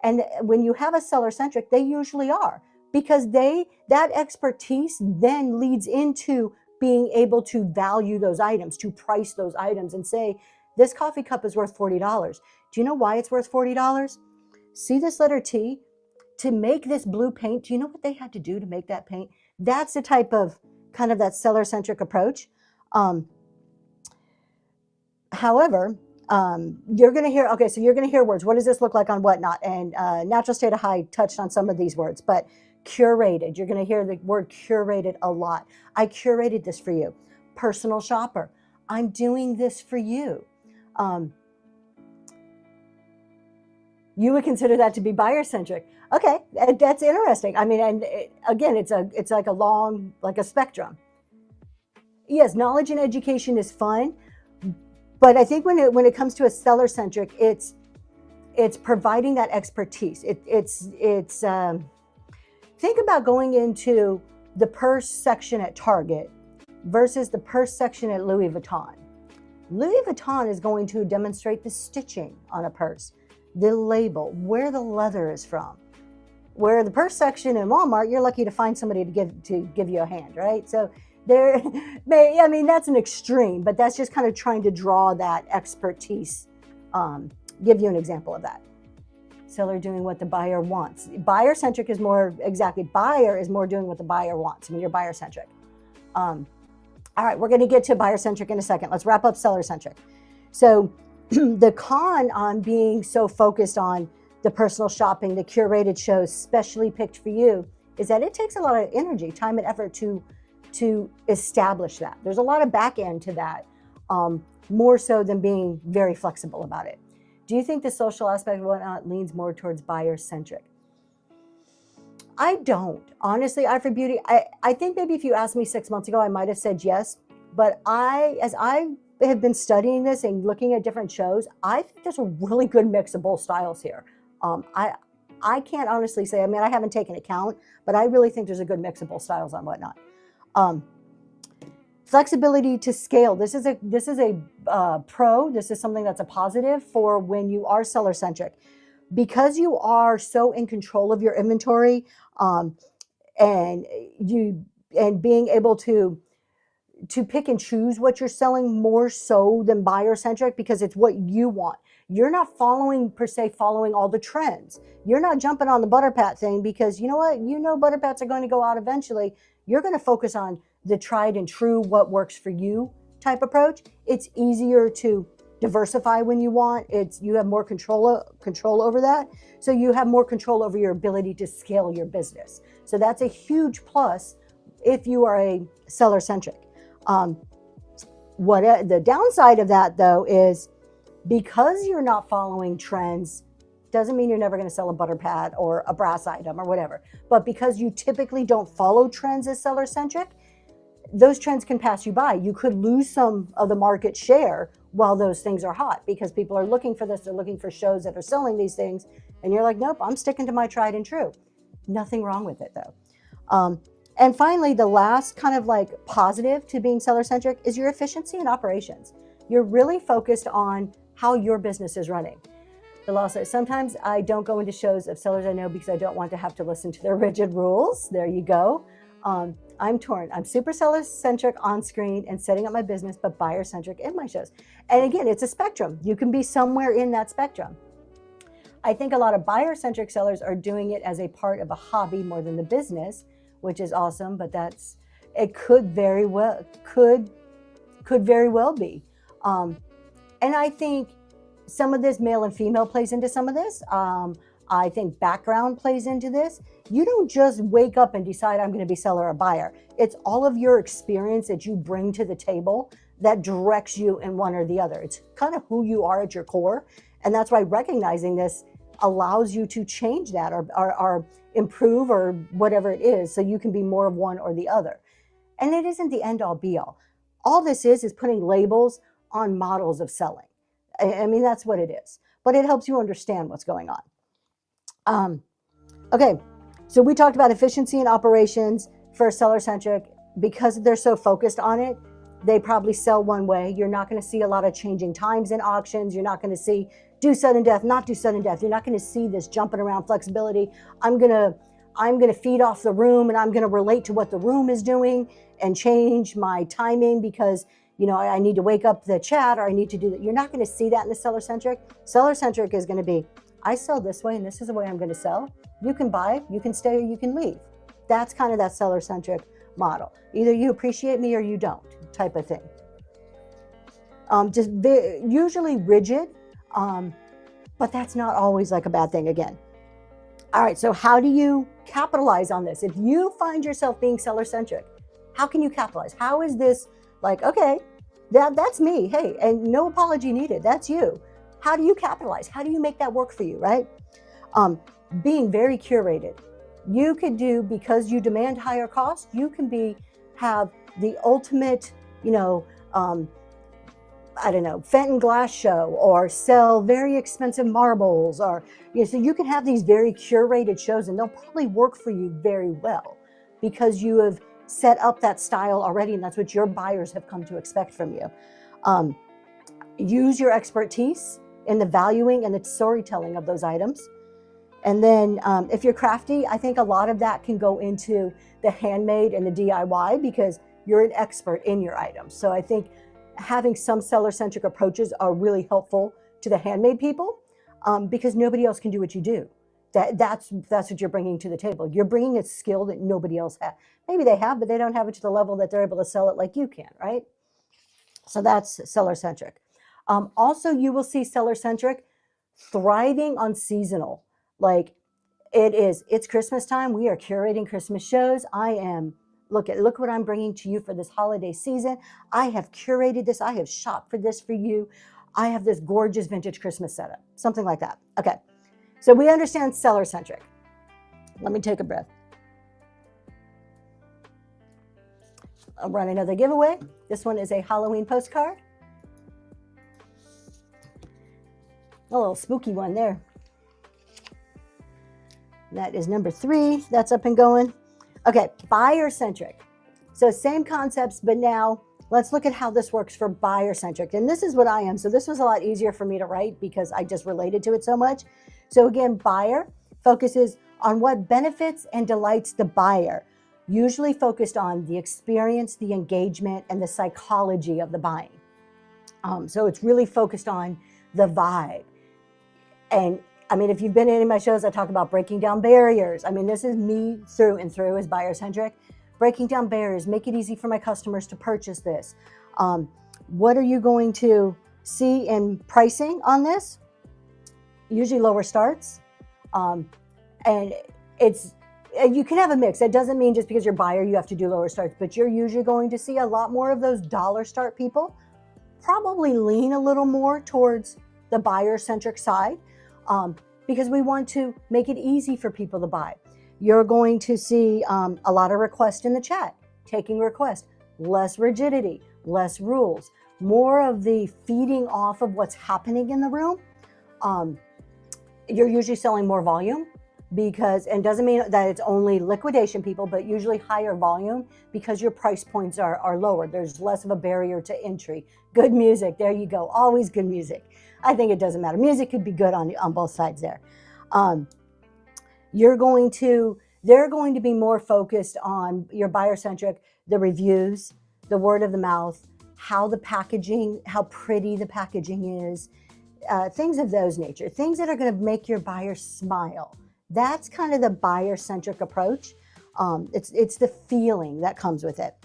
And when you have a seller-centric, they usually are, because that expertise then leads into being able to value those items, to price those items and say, This coffee cup is worth $40. Do you know why it's worth $40? See this letter T? To make this blue paint, do you know what they had to do to make that paint? That's the type of kind of that seller-centric approach. However, you're going to hear, okay, so you're going to hear words. What does this look like on Whatnot? And Natural State of High touched on some of these words, but curated, you're going to hear the word curated a lot. I curated this for you. Personal shopper, I'm doing this for you. You would consider that to be buyer-centric. Okay, that's interesting. I mean, and again, it's like a spectrum. Yes, knowledge and education is fun, but I think when it comes to a seller-centric, it's providing that expertise. Think about going into the purse section at Target versus the purse section at Louis Vuitton. Louis Vuitton is going to demonstrate the stitching on a purse, the label, where the leather is from. Where the purse section in Walmart, you're lucky to find somebody to give you a hand, right? So that's an extreme, but that's just kind of trying to draw that expertise. Give you an example of that. Seller doing what the buyer wants. Buyer-centric is more, exactly, buyer is more doing what the buyer wants. I mean, you're buyer-centric. All right, we're going to get to buyer-centric in a second. Let's wrap up seller-centric. So the con on being so focused on the personal shopping, the curated shows specially picked for you, is that it takes a lot of energy, time, and effort to establish that. There's a lot of back end to that, more so than being very flexible about it. Do you think the social aspect of Whatnot leans more towards buyer-centric? I don't. Honestly, Eye for Beauty, I think maybe if you asked me 6 months ago, I might have said yes. But as I have been studying this and looking at different shows, I think there's a really good mix of both styles here. I can't honestly say, I mean, I haven't taken account, but I really think there's a good mix of both styles on Whatnot. Flexibility to scale. This is a pro. This is something that's a positive for when you are seller-centric. Because you are so in control of your inventory, and being able to pick and choose what you're selling more so than buyer-centric, because it's what you want. You're not following all the trends. You're not jumping on the butter pat thing because you know what? You know butter pats are going to go out eventually. You're going to focus on the tried and true, what works for you type approach. It's easier to diversify when you want. You have more control over that. So you have more control over your ability to scale your business. So that's a huge plus if you are a seller-centric. The downside of that though is because you're not following trends, doesn't mean you're never going to sell a butter pad or a brass item or whatever. But because you typically don't follow trends as seller-centric, those trends can pass you by. You could lose some of the market share while those things are hot because people are looking for this. They're looking for shows that are selling these things. And you're like, nope, I'm sticking to my tried and true. Nothing wrong with it though. And finally, the last kind of like positive to being seller-centric is your efficiency in operations. You're really focused on how your business is running. The law says sometimes I don't go into shows of sellers I know because I don't want to have to listen to their rigid rules. There you go. I'm torn. I'm super seller-centric on screen and setting up my business, but buyer-centric in my shows. And again, it's a spectrum. You can be somewhere in that spectrum. I think a lot of buyer-centric sellers are doing it as a part of a hobby more than the business, which is awesome, but it could very well be. And I think some of this male and female plays into some of this. I think background plays into this. You don't just wake up and decide I'm going to be seller or buyer. It's all of your experience that you bring to the table that directs you in one or the other. It's kind of who you are at your core. And that's why recognizing this allows you to change that or improve or whatever it is so you can be more of one or the other. And it isn't the end all be all. All this is putting labels on models of selling. I mean, that's what it is. But it helps you understand what's going on. Okay, so we talked about efficiency in operations for seller-centric. Because they're so focused on it, they probably sell one way. You're not going to see a lot of changing times in auctions. You're not going to see do sudden death, not do sudden death. You're not going to see this jumping around flexibility. I'm going to feed off the room and I'm going to relate to what the room is doing and change my timing because I need to wake up the chat, or I need to do that. You're not going to see that in the seller centric. Seller centric is going to be, I sell this way and this is the way I'm going to sell. You can buy, you can stay, or you can leave. That's kind of that seller centric model. Either you appreciate me or you don't, type of thing. Usually rigid, but that's not always like a bad thing again. All right, so how do you capitalize on this? If you find yourself being seller centric, how can you capitalize? How is this like, okay, that's me, hey, and no apology needed, that's you. How do you capitalize? How do you make that work for you, right? Being very curated. You could do, because you demand higher cost, you can have the ultimate, I don't know, Fenton glass show, or sell very expensive marbles, or, so you can have these very curated shows, and they'll probably work for you very well because you have set up that style already, and that's what your buyers have come to expect from you. Use your expertise in the valuing and the storytelling of those items. And then if you're crafty, I think a lot of that can go into the handmade and the DIY because you're an expert in your items. So I think having some seller-centric approaches are really helpful to the handmade people because nobody else can do what you do. That's what you're bringing to the table. You're bringing a skill that nobody else has. Maybe they have, but they don't have it to the level that they're able to sell it like you can, right? So that's seller-centric. Also, you will see seller-centric thriving on seasonal. Like it's Christmas time. We are curating Christmas shows. Look what I'm bringing to you for this holiday season. I have curated this. I have shopped for this for you. I have this gorgeous vintage Christmas setup, something like that. Okay, so we understand seller-centric. Let me take a breath. I'll run another giveaway. This one is a Halloween postcard. A little spooky one there. That is number 3. That's up and going. Okay, buyer-centric. So same concepts, but now let's look at how this works for buyer-centric. And this is what I am. So this was a lot easier for me to write because I just related to it so much. So again, buyer focuses on what benefits and delights the buyer, usually focused on the experience, the engagement, and the psychology of the buying. So it's really focused on the vibe. And I mean, if you've been in any of my shows, I talk about breaking down barriers. I mean, this is me through and through as buyer-centric. Breaking down barriers, make it easy for my customers to purchase this. What are you going to see in pricing on this? Usually lower starts. And you can have a mix. That doesn't mean just because you're a buyer, you have to do lower starts, but you're usually going to see a lot more of those dollar start people probably lean a little more towards the buyer-centric side. Because we want to make it easy for people to buy. You're going to see a lot of requests in the chat, taking requests, less rigidity, less rules, more of the feeding off of what's happening in the room. You're usually selling more volume because, and doesn't mean that it's only liquidation people, but usually higher volume because your price points are lower. There's less of a barrier to entry. Good music, there you go, always good music. I think it doesn't matter. Music could be good on both sides there. They're going to be more focused on your buyer-centric, the reviews, the word of the mouth, how the packaging, how pretty the packaging is, things of those nature, things that are going to make your buyer smile. That's kind of the buyer-centric approach. It's the feeling that comes with it.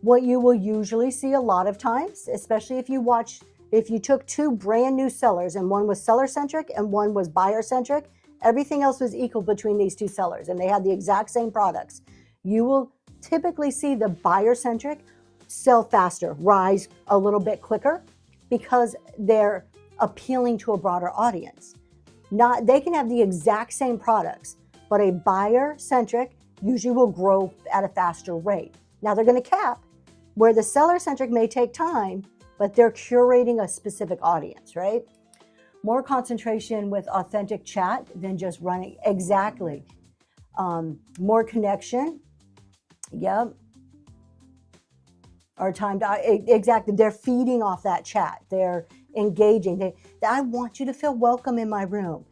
What you will usually see a lot of times, especially if you took 2 brand new sellers and one was seller-centric and one was buyer-centric, everything else was equal between these 2 sellers and they had the exact same products. You will typically see the buyer-centric sell faster, rise a little bit quicker because they're appealing to a broader audience. They can have the exact same products, but a buyer-centric usually will grow at a faster rate. Now they're going to cap where the seller-centric may take time, but they're curating a specific audience, right? More concentration with authentic chat than just running. Exactly. More connection. Yep. Or time to, exactly. They're feeding off that chat. They're engaging. I want you to feel welcome in my room.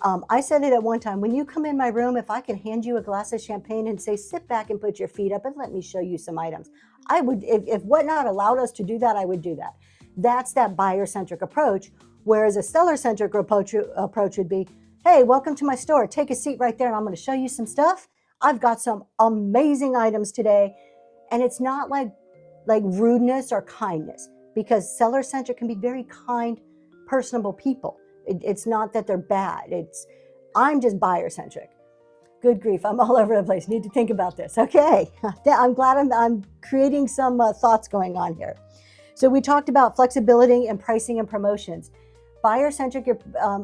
I said it at one time, when you come in my room, if I can hand you a glass of champagne and say, sit back and put your feet up and let me show you some items, I would, if Whatnot allowed us to do that, I would do that. That's that buyer-centric approach. Whereas a seller-centric approach would be, hey, welcome to my store. Take a seat right there and I'm going to show you some stuff. I've got some amazing items today. And it's not like rudeness or kindness, because seller-centric can be very kind, personable people. It's not that they're bad. I'm just buyer-centric. Good grief, I'm all over the place. Need to think about this. Okay, I'm glad I'm creating some thoughts going on here. So we talked about flexibility and pricing and promotions. Buyer-centric,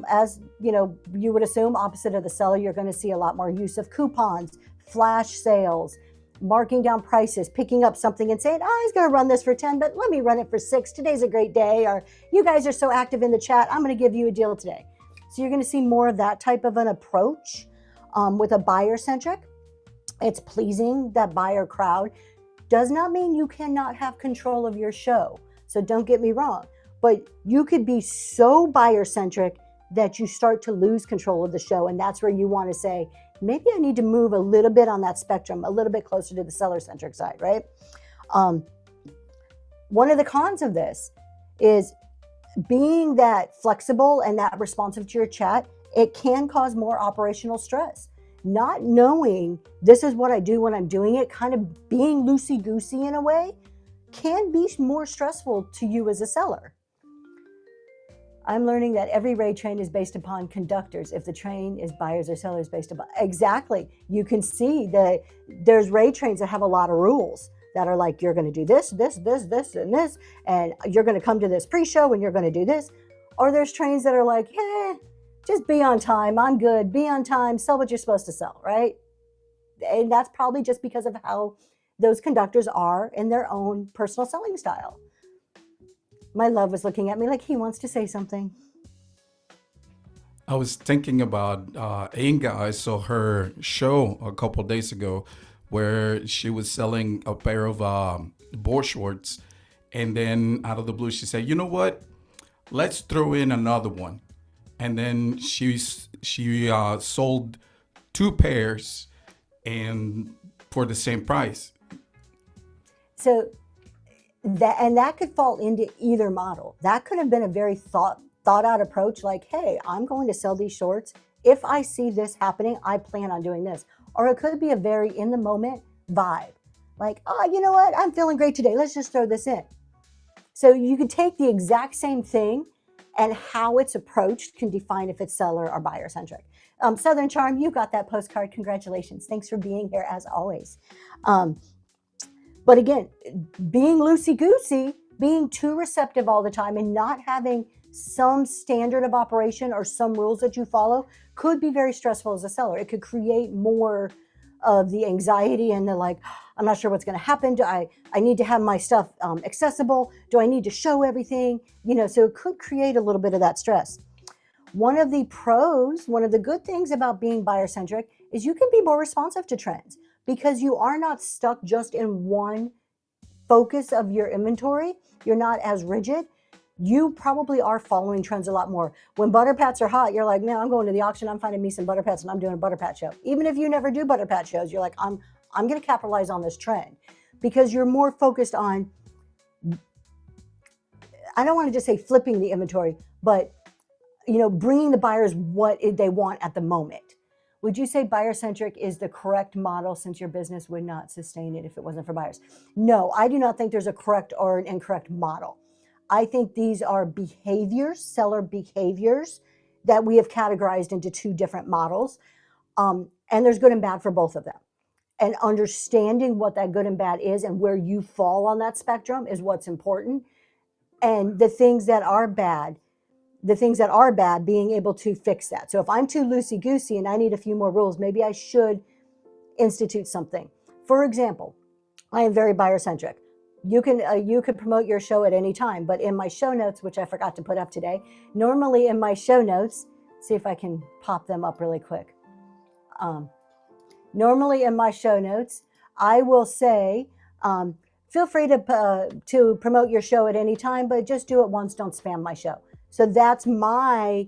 as you would assume, opposite of the seller, you're going to see a lot more use of coupons, flash sales, marking down prices, picking up something and saying, oh, I was going to run this for 10, but let me run it for 6. Today's a great day. Or you guys are so active in the chat, I'm going to give you a deal today. So you're going to see more of that type of an approach with a buyer-centric. It's pleasing that buyer crowd. Does not mean you cannot have control of your show. So don't get me wrong, but you could be so buyer-centric that you start to lose control of the show. And that's where you want to say, maybe I need to move a little bit on that spectrum, a little bit closer to the seller-centric side, right? One of the cons of this is being that flexible and that responsive to your chat. It can cause more operational stress. Not knowing this is what I do when I'm doing it, kind of being loosey-goosey in a way, can be more stressful to you as a seller. I'm learning that every raid train is based upon conductors. If the train is buyers or sellers based upon, exactly. You can see that there's raid trains that have a lot of rules that are like, you're going to do this, this, this, this, and this, and you're going to come to this pre-show and you're going to do this. Or there's trains that are like, just be on time. I'm good. Be on time. Sell what you're supposed to sell, right? And that's probably just because of how those conductors are in their own personal selling style. My love was looking at me like he wants to say something. I was thinking about Inga. I saw her show a couple days ago where she was selling a pair of board shorts. And then out of the blue, she said, you know what? Let's throw in another one. And then she sold 2 pairs and for the same price. So that could fall into either model. That could have been a very thought out approach, like, hey, I'm going to sell these shorts. If I see this happening, I plan on doing this. Or it could be a very in the moment vibe, like, oh, you know what? I'm feeling great today. Let's just throw this in. So you could take the exact same thing, and how it's approached can define if it's seller or buyer centric. Southern Charm, you got that postcard. Congratulations. Thanks for being here as always. But again, being loosey-goosey, being too receptive all the time and not having some standard of operation or some rules that you follow could be very stressful as a seller. It could create more of the anxiety and the like, I'm not sure what's going to happen. I need to have my stuff accessible? Do I need to show everything? So it could create a little bit of that stress. One of the pros, one of the good things about being buyer-centric is you can be more responsive to trends because you are not stuck just in one focus of your inventory. You're not as rigid. You probably are following trends a lot more. When butter pats are hot, you're like, man, I'm going to the auction. I'm finding me some butter pats and I'm doing a butter pat show. Even if you never do butter pat shows, you're like, I'm going to capitalize on this trend because you're more focused on, I don't want to just say flipping the inventory, but bringing the buyers what they want at the moment. Would you say buyer-centric is the correct model since your business would not sustain it if it wasn't for buyers? No, I do not think there's a correct or an incorrect model. I think these are behaviors, seller behaviors, that we have categorized into 2 different models. And there's good and bad for both of them. And understanding what that good and bad is and where you fall on that spectrum is what's important. And the things that are bad, being able to fix that. So if I'm too loosey-goosey and I need a few more rules, maybe I should institute something. For example, I am very buyer-centric. You could promote your show at any time, but in my show notes, which I forgot to put up today, normally in my show notes, see if I can pop them up really quick. Normally in my show notes, I will say, feel free to promote your show at any time, but just do it once, don't spam my show. So that's my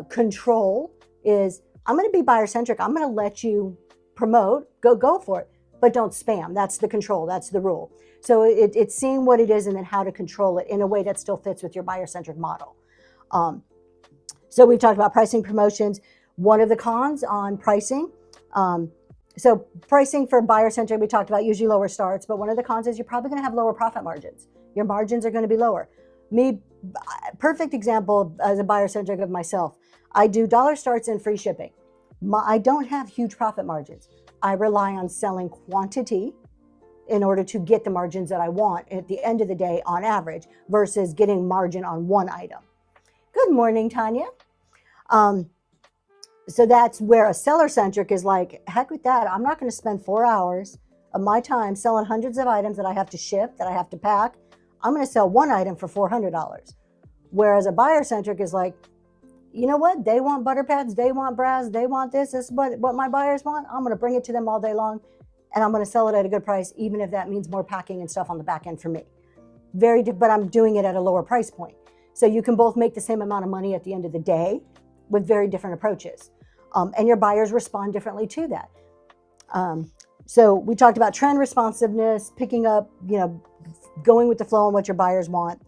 control is I'm going to be buyer-centric. I'm going to let you promote, go for it. but don't spam. That's the control. That's the rule. So it's seeing what it is and then how to control it in a way that still fits with your buyer-centric model. So we've talked about pricing, promotions. One of the cons on pricing, so pricing for buyer-centric, we talked about usually lower starts, but one of the cons is you're probably going to have lower profit margins. Your margins are going to be lower. Perfect example as a buyer-centric of myself. I do dollar starts and free shipping. I don't have huge profit margins. I rely on selling quantity in order to get the margins that I want at the end of the day on average versus getting margin on one item. Good morning, Tanya. So that's where a seller-centric is like, heck with that. I'm not going to spend 4 hours of my time selling hundreds of items that I have to ship, that I have to pack. I'm going to sell one item for $400. Whereas a buyer-centric is like, you know what? They want butter pads. They want bras. They want this. This is what my buyers want. I'm going to bring it to them all day long, and I'm going to sell it at a good price, even if that means more packing and stuff on the back end for me. But I'm doing it at a lower price point. So you can both make the same amount of money at the end of the day with very different approaches. And your buyers respond differently to that. So we talked about trend responsiveness, picking up, going with the flow and what your buyers want.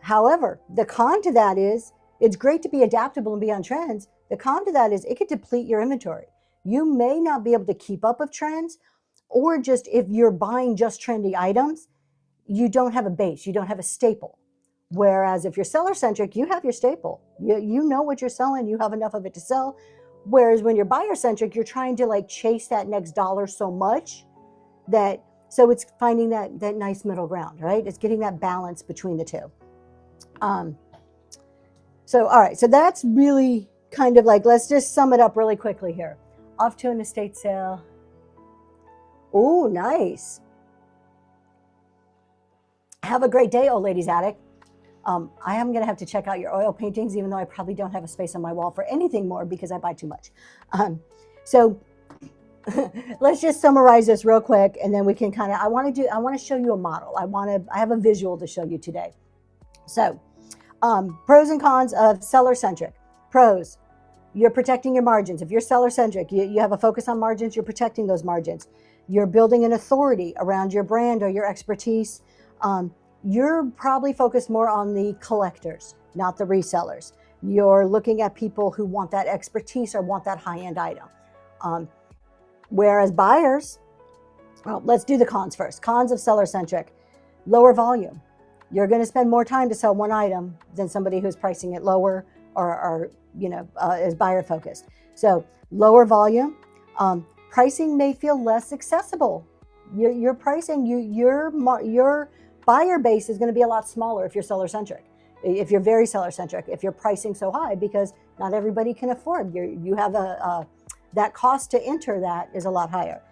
However, the con to that is it's great to be adaptable and be on trends. The con to that is it could deplete your inventory. You may not be able to keep up with trends, or just if you're buying just trendy items, you don't have a base, you don't have a staple. Whereas if you're seller-centric, you have your staple. You know what you're selling, you have enough of it to sell. Whereas when you're buyer-centric, you're trying to chase that next dollar so much so it's finding that nice middle ground, right? It's getting that balance between the two. So, all right, so that's really kind of let's just sum it up really quickly here. Off to an estate sale. Oh, nice. Have a great day, old lady's attic. I am going to have to check out your oil paintings, even though I probably don't have a space on my wall for anything more because I buy too much. So let's just summarize this real quick, and then we can I want to show you a model. I have a visual to show you today. So pros and cons of seller-centric. Pros, you're protecting your margins. If you're seller-centric, you have a focus on margins, you're protecting those margins. You're building an authority around your brand or your expertise. You're probably focused more on the collectors, not the resellers. You're looking at people who want that expertise or want that high-end item. Whereas buyers, well, let's do the cons first. Cons of seller-centric. Lower volume. You're going to spend more time to sell one item than somebody who's pricing it lower or is buyer-focused. So lower volume. Pricing may feel less accessible. Your pricing, your buyer base is going to be a lot smaller if you're seller-centric, if you're very seller-centric, if you're pricing so high, because not everybody can afford. You have that cost to enter that is a lot higher.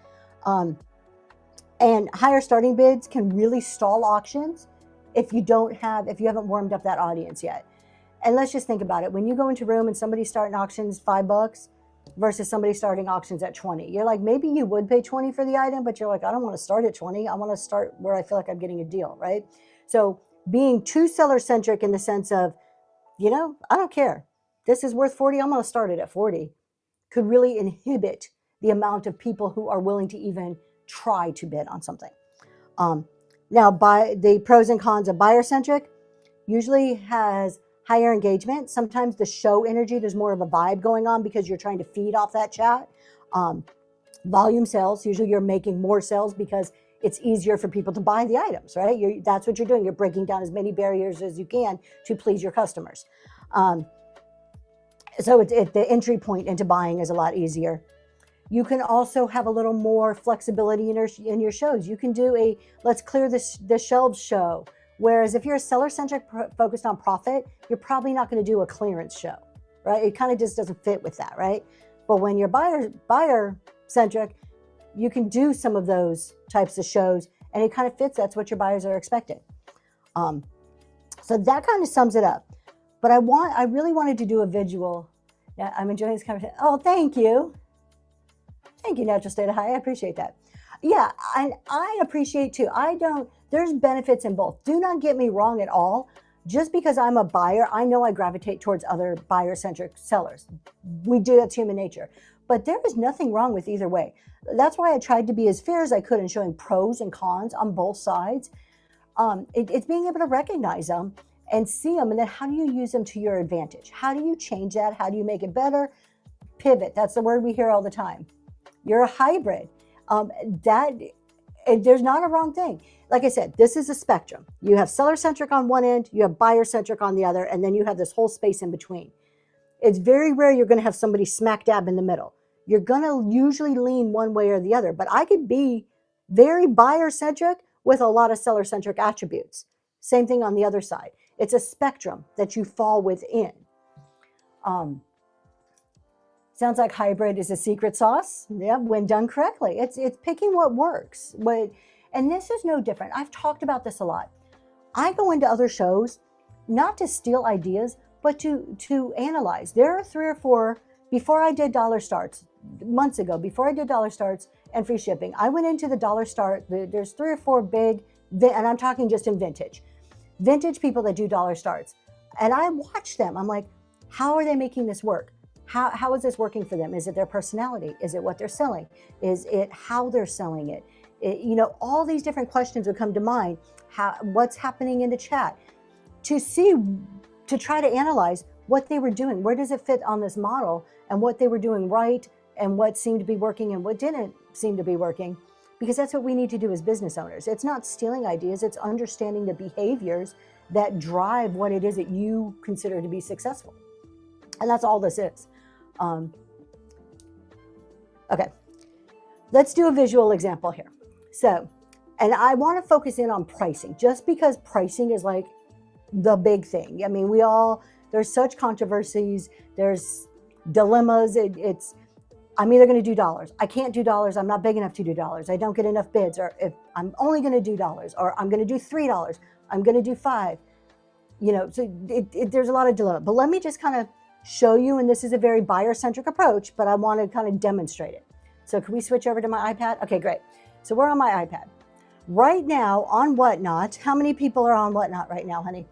And higher starting bids can really stall auctions if you haven't warmed up that audience yet. And let's just think about it. When you go into a room and somebody's starting auctions $5 versus somebody starting auctions at 20, you're like, maybe you would pay 20 for the item, but you're like, I don't want to start at 20. I want to start where I feel like I'm getting a deal, right? So being too seller-centric in the sense of, I don't care. This is worth 40. I'm going to start it at 40 could really inhibit the amount of people who are willing to even try to bid on something. Now, by the pros and cons of buyer-centric, usually has higher engagement. Sometimes the show energy, there's more of a vibe going on because you're trying to feed off that chat. Volume sales, usually you're making more sales because it's easier for people to buy the items, right? That's what you're doing. You're breaking down as many barriers as you can to please your customers. So the entry point into buying is a lot easier. You can also have a little more flexibility in your shows. You can do a let's clear the shelves show. Whereas if you're a seller-centric focused on profit, you're probably not going to do a clearance show, right? It kind of just doesn't fit with that, right? But when you're buyer-centric, you can do some of those types of shows, and it kind of fits. That's what your buyers are expecting. So that kind of sums it up. But I really wanted to do a visual. Yeah, I'm enjoying this conversation. Oh, thank you. Thank you, Natural State of High. I appreciate that. Yeah, and I appreciate too. There's benefits in both. Do not get me wrong at all. Just because I'm a buyer, I know I gravitate towards other buyer-centric sellers. We do, that's human nature. But there is nothing wrong with either way. That's why I tried to be as fair as I could in showing pros and cons on both sides. It's being able to recognize them and see them, and then how do you use them to your advantage? How do you change that? How do you make it better? Pivot. That's the word we hear all the time. You're a hybrid. There's not a wrong thing. Like I said, this is a spectrum. You have seller-centric on one end, you have buyer-centric on the other, and then you have this whole space in between. It's very rare you're going to have somebody smack dab in the middle. You're going to usually lean one way or the other, but I could be very buyer-centric with a lot of seller-centric attributes. Same thing on the other side. It's a spectrum that you fall within. Sounds like hybrid is a secret sauce. Yeah, when done correctly. It's picking what works. And this is no different. I've talked about this a lot. I go into other shows not to steal ideas, but to analyze. There are 3 or 4, before I did Dollar Starts, months ago, before I did Dollar Starts and free shipping, I went into the Dollar Start. There's 3 or 4 big, and I'm talking just in vintage people that do Dollar Starts. And I watch them. I'm like, how are they making this work? How is this working for them? Is it their personality? Is it what they're selling? Is it how they're selling it? All these different questions would come to mind. What's happening in the chat? To try to analyze what they were doing. Where does it fit on this model, and what they were doing right, and what seemed to be working and what didn't seem to be working? Because that's what we need to do as business owners. It's not stealing ideas, it's understanding the behaviors that drive what it is that you consider to be successful. And that's all this is. Okay, let's do a visual example here. So, and I want to focus in on pricing, just because pricing is like the big thing. I mean, there's such controversies, there's dilemmas. I'm either going to do dollars. I can't do dollars. I'm not big enough to do dollars. I don't get enough bids, or if I'm only going to do dollars, or I'm going to do $3. I'm going to do $5. So there's a lot of dilemma. But let me just kind of show you, and this is a very buyer-centric approach, but I want to kind of demonstrate it. So can we switch over to my iPad? Okay, great. So we're on my iPad. Right now on Whatnot, how many people are on Whatnot right now, honey?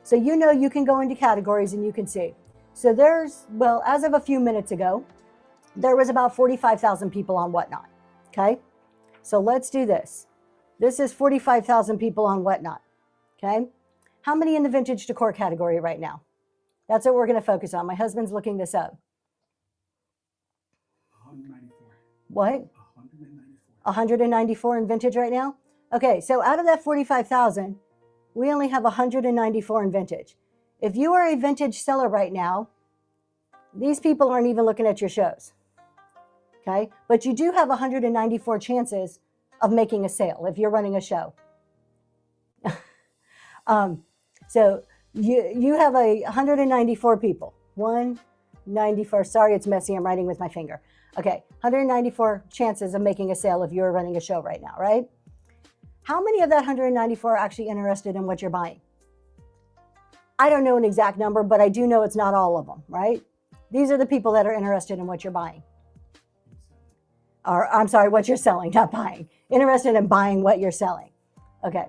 So you can go into categories and you can see. So as of a few minutes ago, there was about 45,000 people on Whatnot, okay? So let's do this. This is 45,000 people on Whatnot, okay? How many in the vintage decor category right now? That's what we're going to focus on. My husband's looking this up. 194. What? 194. 194 in vintage right now? Okay, so out of that 45,000, we only have 194 in vintage. If you are a vintage seller right now, these people aren't even looking at your shows, okay? But you do have 194 chances of making a sale if you're running a show. So you have 194 people. 194. Sorry, it's messy. I'm writing with my finger. Okay, 194 chances of making a sale if you're running a show right now, right? How many of that 194 are actually interested in what you're buying? I don't know an exact number, but I do know it's not all of them, right? These are the people that are interested in what you're buying. Or, I'm sorry, what you're selling, not buying. Interested in buying what you're selling. Okay,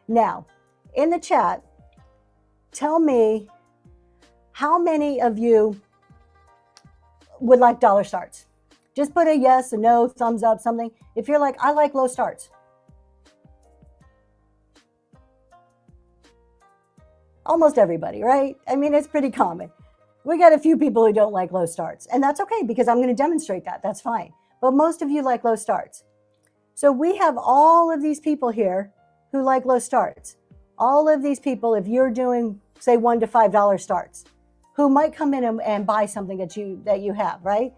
now, in the chat, tell me how many of you would like dollar starts. Just put a yes, a no, thumbs up, something. If you're like, I like low starts. Almost everybody, right? I mean, it's pretty common. We got a few people who don't like low starts, and that's okay because I'm going to demonstrate that. That's fine. But most of you like low starts. So we have all of these people here who like low starts. All of these people, if you're doing, say, $1 to $5 starts, who might come in and buy something that you have, right?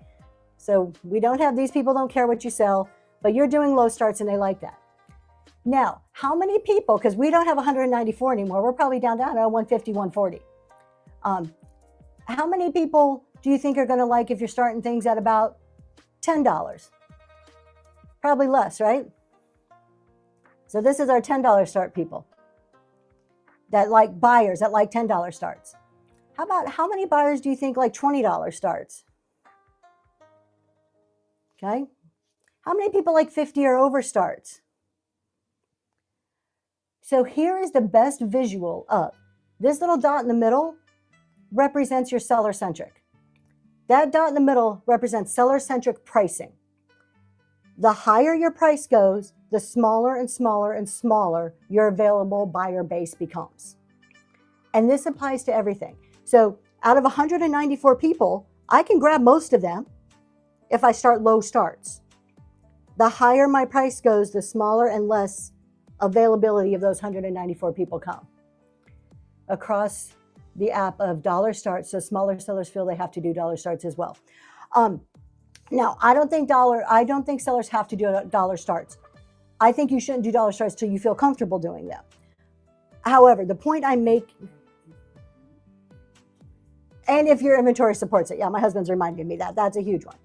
So we don't have, these people don't care what you sell, but you're doing low starts and they like that. Now, how many people, because we don't have 194 anymore, we're probably down to 150, 140. How many people do you think are going to like if you're starting things at about $10? Probably less, right? So this is our $10 start people that like buyers that like $10 starts. How many buyers do you think like $20 starts? Okay. How many people like 50 or over starts? So here is the best visual of this little dot in the middle represents your seller centric. That dot in the middle represents seller-centric pricing. The higher your price goes, the smaller and smaller and smaller your available buyer base becomes. And this applies to everything. So out of 194 people, I can grab most of them if I start low starts. The higher my price goes, the smaller and less availability of those 194 people come. Across the app of dollar starts, so smaller sellers feel they have to do dollar starts as well. Now, I don't think sellers have to do dollar starts. I think you shouldn't do dollar starts till you feel comfortable doing them. However, the point I make, and if your inventory supports it, yeah, my husband's reminding me that's a huge one.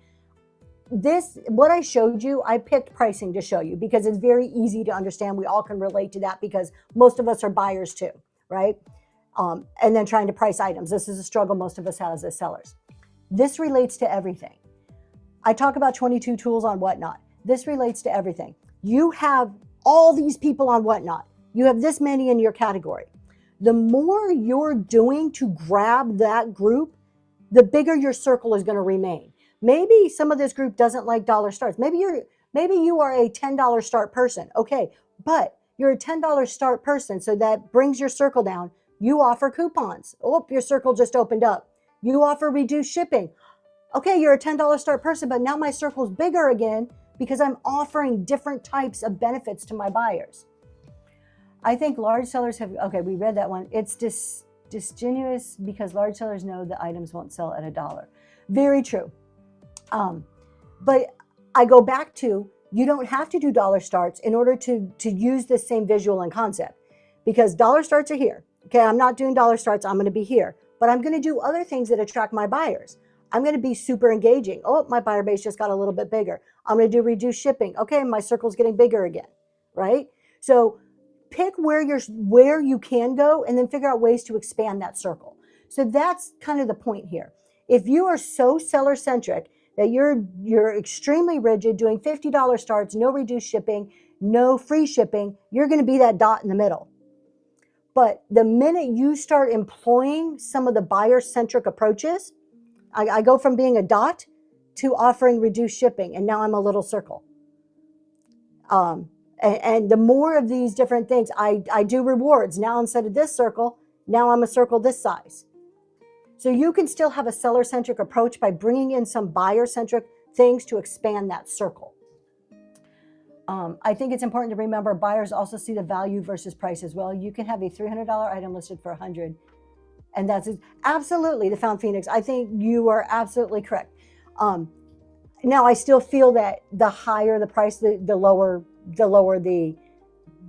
What I showed you, I picked pricing to show you because it's very easy to understand. We all can relate to that because most of us are buyers too, right? And then trying to price items. This is a struggle most of us have as sellers. This relates to everything. I talk about 22 tools on Whatnot. This relates to everything. You have all these people on Whatnot. You have this many in your category. The more you're doing to grab that group, the bigger your circle is going to remain. Maybe some of this group doesn't like dollar starts. Maybe you are a $10 start person. Okay, but you're a $10 start person, so that brings your circle down. You offer coupons. Oh, your circle just opened up. You offer reduced shipping. Okay, you're a $10 start person, but now my circle's bigger again because I'm offering different types of benefits to my buyers. I think large sellers have, okay, we read that one. It's disingenuous because large sellers know the items won't sell at $1. Very true. But I go back to, you don't have to do dollar starts in order to use the same visual and concept, because dollar starts are here. Okay, I'm not doing dollar starts, I'm going to be here, but I'm going to do other things that attract my buyers. I'm going to be super engaging. Oh, my buyer base just got a little bit bigger. I'm going to do reduced shipping. Okay, my circle's getting bigger again, right? So pick where you can go and then figure out ways to expand that circle. So that's kind of the point here. If you are so seller-centric that you're extremely rigid, doing $50 starts, no reduced shipping, no free shipping, you're going to be that dot in the middle. But the minute you start employing some of the buyer-centric approaches, I go from being a dot to offering reduced shipping, and now I'm a little circle. And the more of these different things, I do rewards. Now instead of this circle, now I'm a circle this size. So you can still have a seller-centric approach by bringing in some buyer-centric things to expand that circle. I think it's important to remember buyers also see the value versus price as well. You can have a $300 item listed for $100. And that's absolutely the Found Phoenix. I think you are absolutely correct. Now, I still feel that the higher the price, the lower the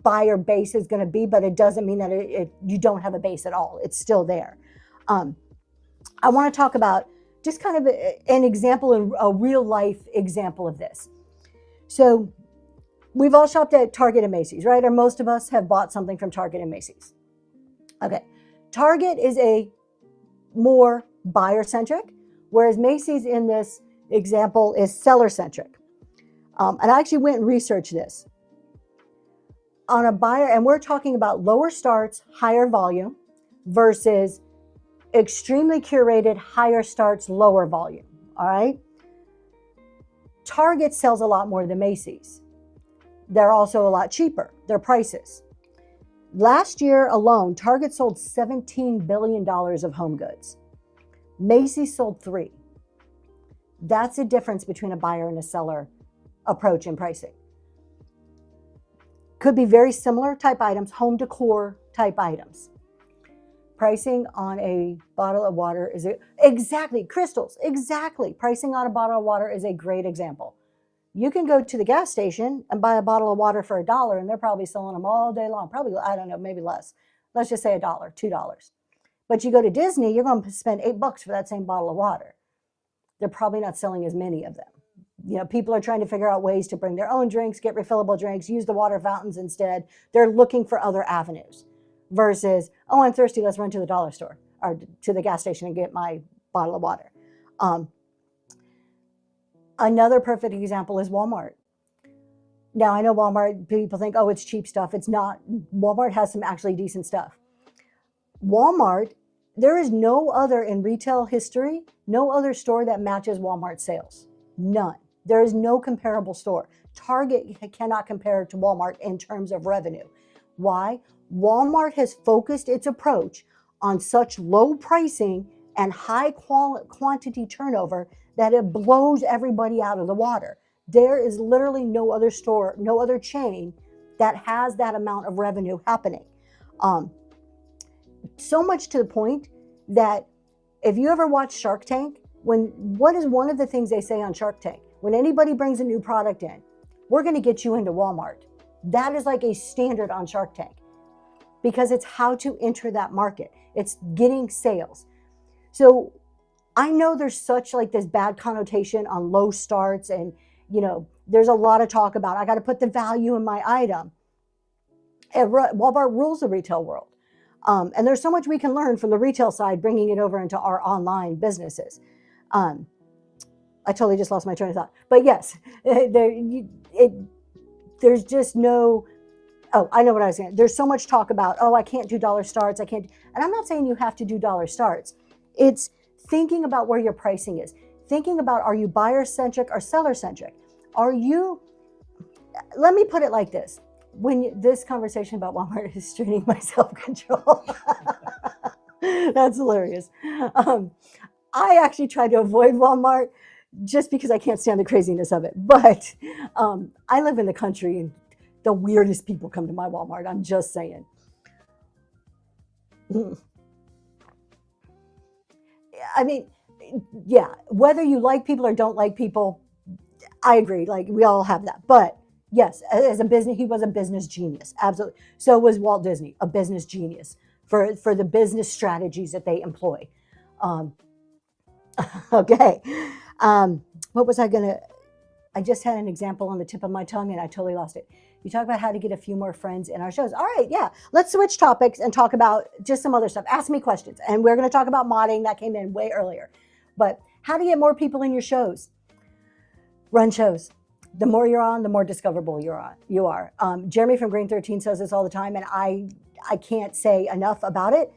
buyer base is going to be, but it doesn't mean that you don't have a base at all. It's still there. I want to talk about just kind of an example, a real life example of this. So we've all shopped at Target and Macy's, right? Or most of us have bought something from Target and Macy's. Okay. Target is a more buyer-centric, whereas Macy's in this example is seller-centric. And I actually went and researched this. On a buyer, and we're talking about lower starts, higher volume versus extremely curated, higher starts, lower volume, all right? Target sells a lot more than Macy's. They're also a lot cheaper, their prices. Last year alone, Target sold $17 billion of home goods. Macy's sold $3 billion. That's the difference between a buyer and a seller approach in pricing. Could be very similar type items, home decor type items. Pricing on a bottle of water is exactly, crystals, exactly. Pricing on a bottle of water is a great example. You can go to the gas station and buy a bottle of water for $1, and they're probably selling them all day long. Probably, I don't know, maybe less. Let's just say $1, $2. But you go to Disney, you're going to spend $8 for that same bottle of water. They're probably not selling as many of them. You know, people are trying to figure out ways to bring their own drinks, get refillable drinks, use the water fountains instead. They're looking for other avenues versus, oh, I'm thirsty, let's run to the dollar store or to the gas station and get my bottle of water. Another perfect example is Walmart. Now, I know Walmart, people think, oh, it's cheap stuff. It's not. Walmart has some actually decent stuff. Walmart There is no other in retail history, no other store that matches Walmart sales. None. There is no comparable store. Target cannot compare to Walmart in terms of revenue. Why? Walmart has focused its approach on such low pricing and high quantity turnover that it blows everybody out of the water. There is literally no other store, no other chain that has that amount of revenue happening. So much to the point that if you ever watch Shark Tank, what is one of the things they say on Shark Tank? When anybody brings a new product in, we're going to get you into Walmart. That is like a standard on Shark Tank because it's how to enter that market. It's getting sales. So I know there's such like this bad connotation on low starts, and there's a lot of talk about I got to put the value in my item. And Walmart rules the retail world. And there's so much we can learn from the retail side, bringing it over into our online businesses. I totally just lost my train of thought. But yes, there's just no, I know what I was saying. There's so much talk about, I can't do dollar starts. And I'm not saying you have to do dollar starts. It's thinking about where your pricing is. Thinking about, are you buyer-centric or seller-centric? Let me put it like this. This conversation about Walmart is straining my self-control. That's hilarious. I actually try to avoid Walmart just because I can't stand the craziness of it. But I live in the country and the weirdest people come to my Walmart. I'm just saying. I mean, yeah, whether you like people or don't like people, I agree. Like, we all have that. But yes, as a business, he was a business genius. Absolutely. So was Walt Disney, a business genius for the business strategies that they employ. Okay. What was I just had an example on the tip of my tongue and I totally lost it. You talk about how to get a few more friends in our shows. All right. Yeah. Let's switch topics and talk about just some other stuff. Ask me questions. And we're going to talk about modding. That came in way earlier. But how to get more people in your shows? Run shows. The more you're on, the more discoverable you are. Jeremy from Green 13 says this all the time, and I can't say enough about it.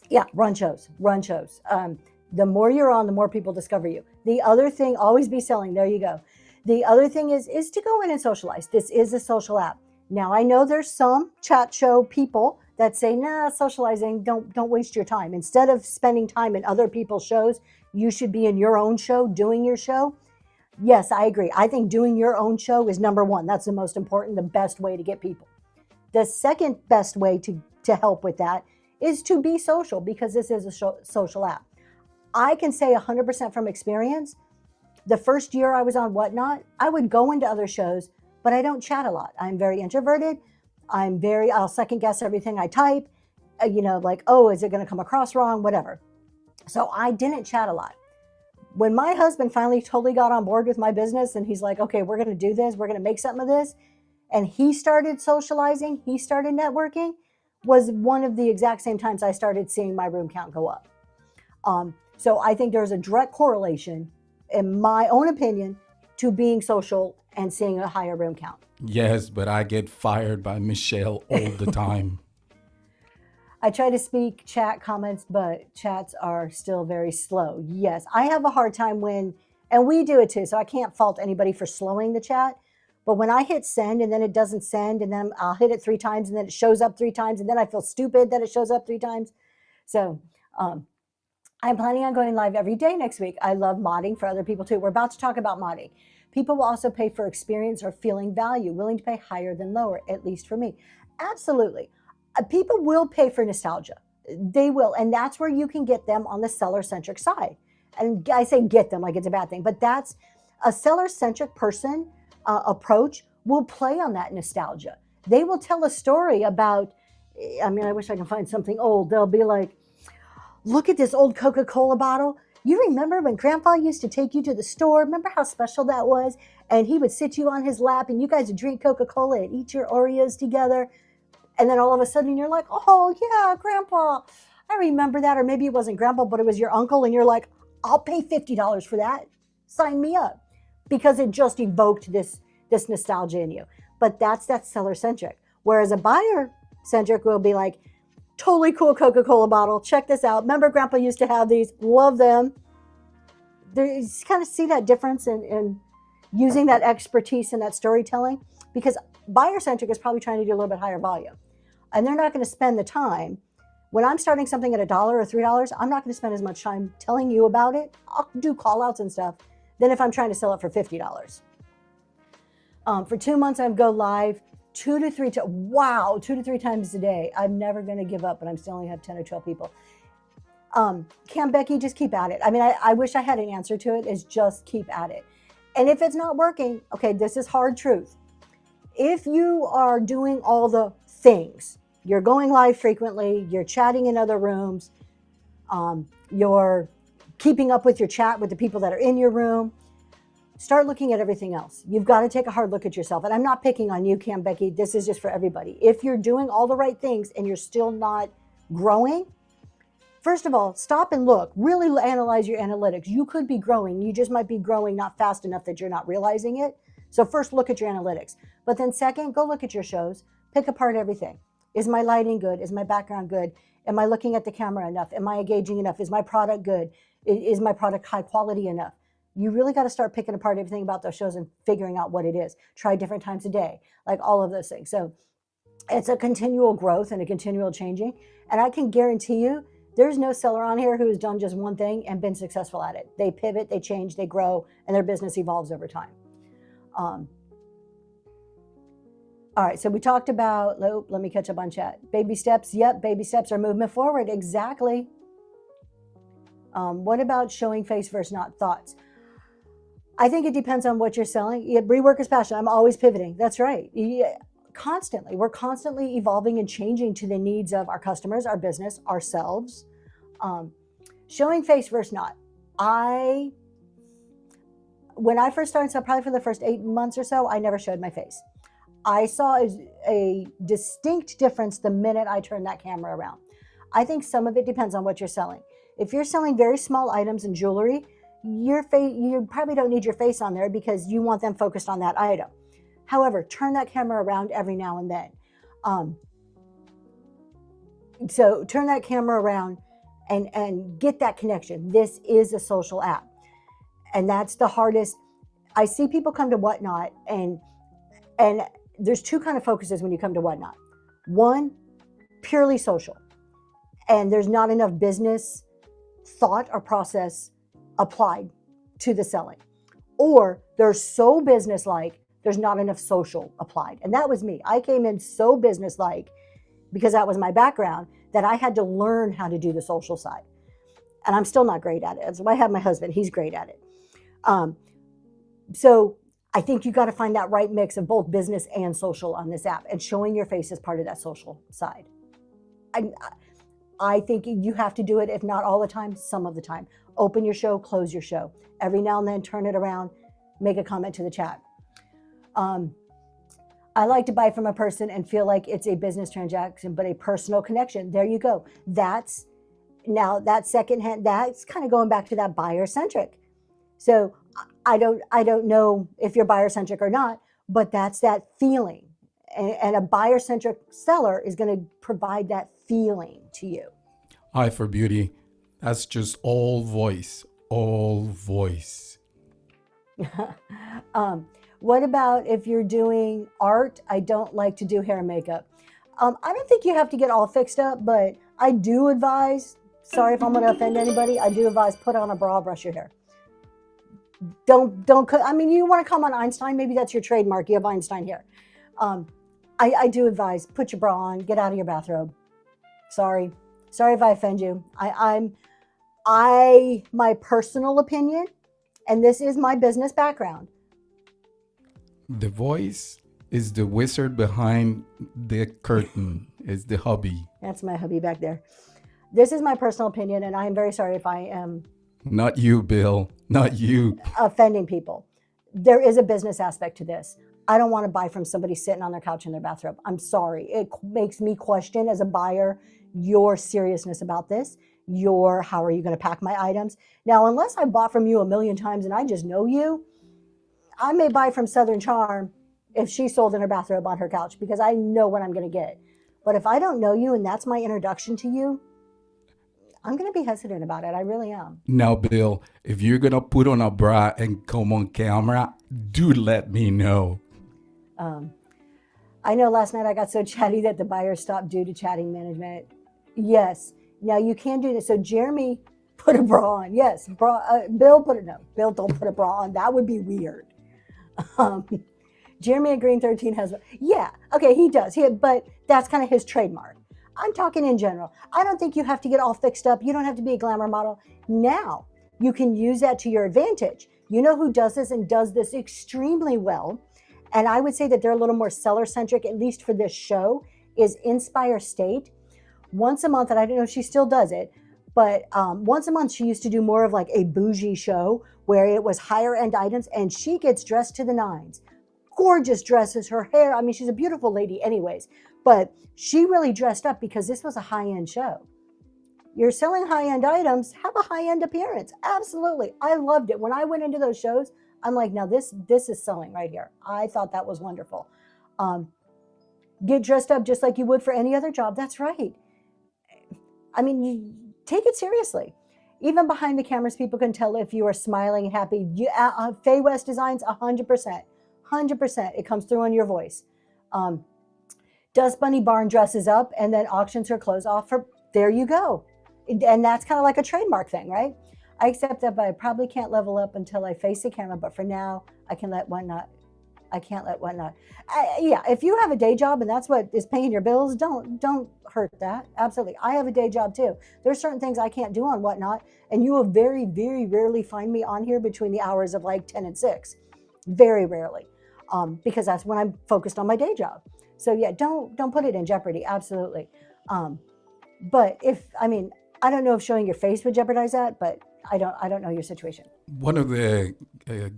Yeah, run shows. The more you're on, the more people discover you. The other thing, always be selling. There you go. The other thing is to go in and socialize. This is a social app. Now, I know there's some chat show people that say, nah, socializing, don't waste your time. Instead of spending time in other people's shows, you should be in your own show, doing your show. Yes, I agree. I think doing your own show is number one. That's the most important, the best way to get people. The second best way to help with that is to be social, because this is a social app. I can say 100% from experience, the first year I was on Whatnot, I would go into other shows, but I don't chat a lot. I'm very introverted. I'll second guess everything I type, is it going to come across wrong? Whatever. So I didn't chat a lot. When my husband finally totally got on board with my business and he's like, okay, we're going to do this, we're going to make something of this, and he started socializing, he started networking, was one of the exact same times I started seeing my room count go up. So I think there's a direct correlation, in my own opinion, to being social and seeing a higher room count. Yes, but I get fired by Michelle all the time. I try to speak chat comments, but chats are still very slow. Yes, I have a hard time and we do it too, so I can't fault anybody for slowing the chat. But when I hit send and then it doesn't send, and then I'll hit it 3 times and then it shows up 3 times, and then I feel stupid that it shows up 3 times. So I'm planning on going live every day next week. I love modding for other people too. We're about to talk about modding. People will also pay for experience or feeling value, willing to pay higher than lower, at least for me. Absolutely. People will pay for nostalgia. They will. And that's where you can get them on the seller-centric side. And I say get them like it's a bad thing, but that's a seller-centric person approach will play on that nostalgia. They will tell a story about, I wish I can find something old. They'll be like, look at this old Coca-Cola bottle. You remember when Grandpa used to take you to the store? Remember how special that was? And he would sit you on his lap and you guys would drink Coca-Cola and eat your Oreos together. And then all of a sudden you're like, oh yeah, Grandpa, I remember that. Or maybe it wasn't Grandpa, but it was your uncle. And you're like, I'll pay $50 for that. Sign me up. Because it just evoked this nostalgia in you. But that's that seller-centric. Whereas a buyer-centric will be like, Totally cool Coca-Cola bottle. Check this out. Remember Grandpa used to have these. Love them. You kind of see that difference in using that expertise and that storytelling, because buyer centric is probably trying to do a little bit higher volume, and they're not going to spend the time. When I'm starting something at $1 or $3, I'm not going to spend as much time telling you about it. I'll do call outs and stuff than if I'm trying to sell it for $50. For 2 months, I'd go live 2 to 3 times a day. I'm never going to give up, but I'm still only have 10 or 12 people. Cam, Becky, just keep at it. I mean, I wish I had an answer to it. Is just keep at it. And if it's not working, okay, this is hard truth. If you are doing all the things, you're going live frequently, you're chatting in other rooms, you're keeping up with your chat with the people that are in your room, start looking at everything else. You've got to take a hard look at yourself. And I'm not picking on you, Cam, Becky. This is just for everybody. If you're doing all the right things and you're still not growing, first of all, stop and look. Really analyze your analytics. You could be growing. You just might be growing not fast enough that you're not realizing it. So first, look at your analytics. But then second, go look at your shows. Pick apart everything. Is my lighting good? Is my background good? Am I looking at the camera enough? Am I engaging enough? Is my product good? Is my product high quality enough? You really got to start picking apart everything about those shows and figuring out what it is. Try different times a day, like all of those things. So it's a continual growth and a continual changing. And I can guarantee you, there's no seller on here who has done just one thing and been successful at it. They pivot, they change, they grow, and their business evolves over time. All right, so we talked about, let me catch up on chat. Baby steps, yep, baby steps are movement forward, exactly. What about showing face versus not thoughts? I think it depends on what you're selling. Rework is passion. I'm always pivoting. That's right. Constantly. We're constantly evolving and changing to the needs of our customers, our business, ourselves. Showing face versus not. When I first started, so probably for the first 8 months or so, I never showed my face. I saw a distinct difference the minute I turned that camera around. I think some of it depends on what you're selling. If you're selling very small items and jewelry, you probably don't need your face on there because you want them focused on that item. However, turn that camera around every now and then. So turn that camera around and get that connection. This is a social app. And that's the hardest. I see people come to Whatnot, and there's two kind of focuses when you come to Whatnot. One, purely social. And there's not enough business thought or process applied to the selling. Or they're so business-like, there's not enough social applied. And that was me. I came in so business-like because that was my background that I had to learn how to do the social side. And I'm still not great at it. That's why I have my husband. He's great at it. So I think you got to find that right mix of both business and social on this app, and showing your face is part of that social side. I think you have to do it, if not all the time, some of the time. Open your show, close your show. Every now and then, turn it around, make a comment to the chat. I like to buy from a person and feel like it's a business transaction, but a personal connection. There you go. That's secondhand, that's kind of going back to that buyer centric. So I don't know if you're buyer centric or not, but that's that feeling. And a buyer centric seller is going to provide that feeling to you. Eye for beauty. That's just all voice. What about if you're doing art? I don't like to do hair and makeup. I don't think you have to get all fixed up, but I do advise, sorry if I'm going to offend anybody, I do advise put on a bra, brush your hair. Don't, I mean, you want to come on Einstein, maybe that's your trademark, you have Einstein hair. I do advise put your bra on, get out of your bathrobe. Sorry if I offend you. My personal opinion, and this is my business background. The voice is the wizard behind the curtain, is the hubby. That's my hubby back there. This is my personal opinion, and I am very sorry if I am... Not you, Bill. Not you. Offending people. There is a business aspect to this. I don't want to buy from somebody sitting on their couch in their bathrobe. I'm sorry. It makes me question as a buyer your seriousness about this. How are you going to pack my items? Now, unless I bought from you a million times and I just know you, I may buy from Southern Charm if she sold in her bathrobe on her couch because I know what I'm going to get. But if I don't know you and that's my introduction to you, I'm going to be hesitant about it. I really am. Now, Bill, if you're going to put on a bra and come on camera, do let me know. I know last night I got so chatty that the buyer stopped due to chatting management. Yes. Now you can do this. So Jeremy put a bra on. Yes. Bill put it. No, Bill don't put a bra on. That would be weird. Jeremy at Green 13 has. Yeah. Okay. He does. But that's kind of his trademark. I'm talking in general. I don't think you have to get all fixed up. You don't have to be a glamour model. Now you can use that to your advantage. You know who does this and does this extremely well? And I would say that they're a little more seller centric, at least for this show, is Inspire State. Once a month, and I don't know if she still does it, but once a month she used to do more of like a bougie show where it was higher end items, and she gets dressed to the nines. Gorgeous dresses, her hair. I mean, she's a beautiful lady anyways, but she really dressed up because this was a high end show. You're selling high end items, have a high end appearance. Absolutely. I loved it. When I went into those shows, I'm like, now this is selling right here. I thought that was wonderful. Get dressed up just like you would for any other job. That's right. I mean, you take it seriously. Even behind the cameras, people can tell if you are smiling and happy. Faye West Designs, 100%. 100%. It comes through on your voice. Dust Bunny Barn dresses up and then auctions her clothes off for, there you go. And that's kind of like a trademark thing, right? I accept that, but I probably can't level up until I face the camera. But for now, I can let one not. I can't let one not. Yeah, if you have a day job and that's what is paying your bills, don't hurt that. Absolutely. I have a day job too. There's certain things I can't do on Whatnot, and you will very, very rarely find me on here between the hours of like 10 and 6. Very rarely, because that's when I'm focused on my day job. So yeah, don't put it in jeopardy. Absolutely. But I don't know if showing your face would jeopardize that, but I don't know your situation. One of the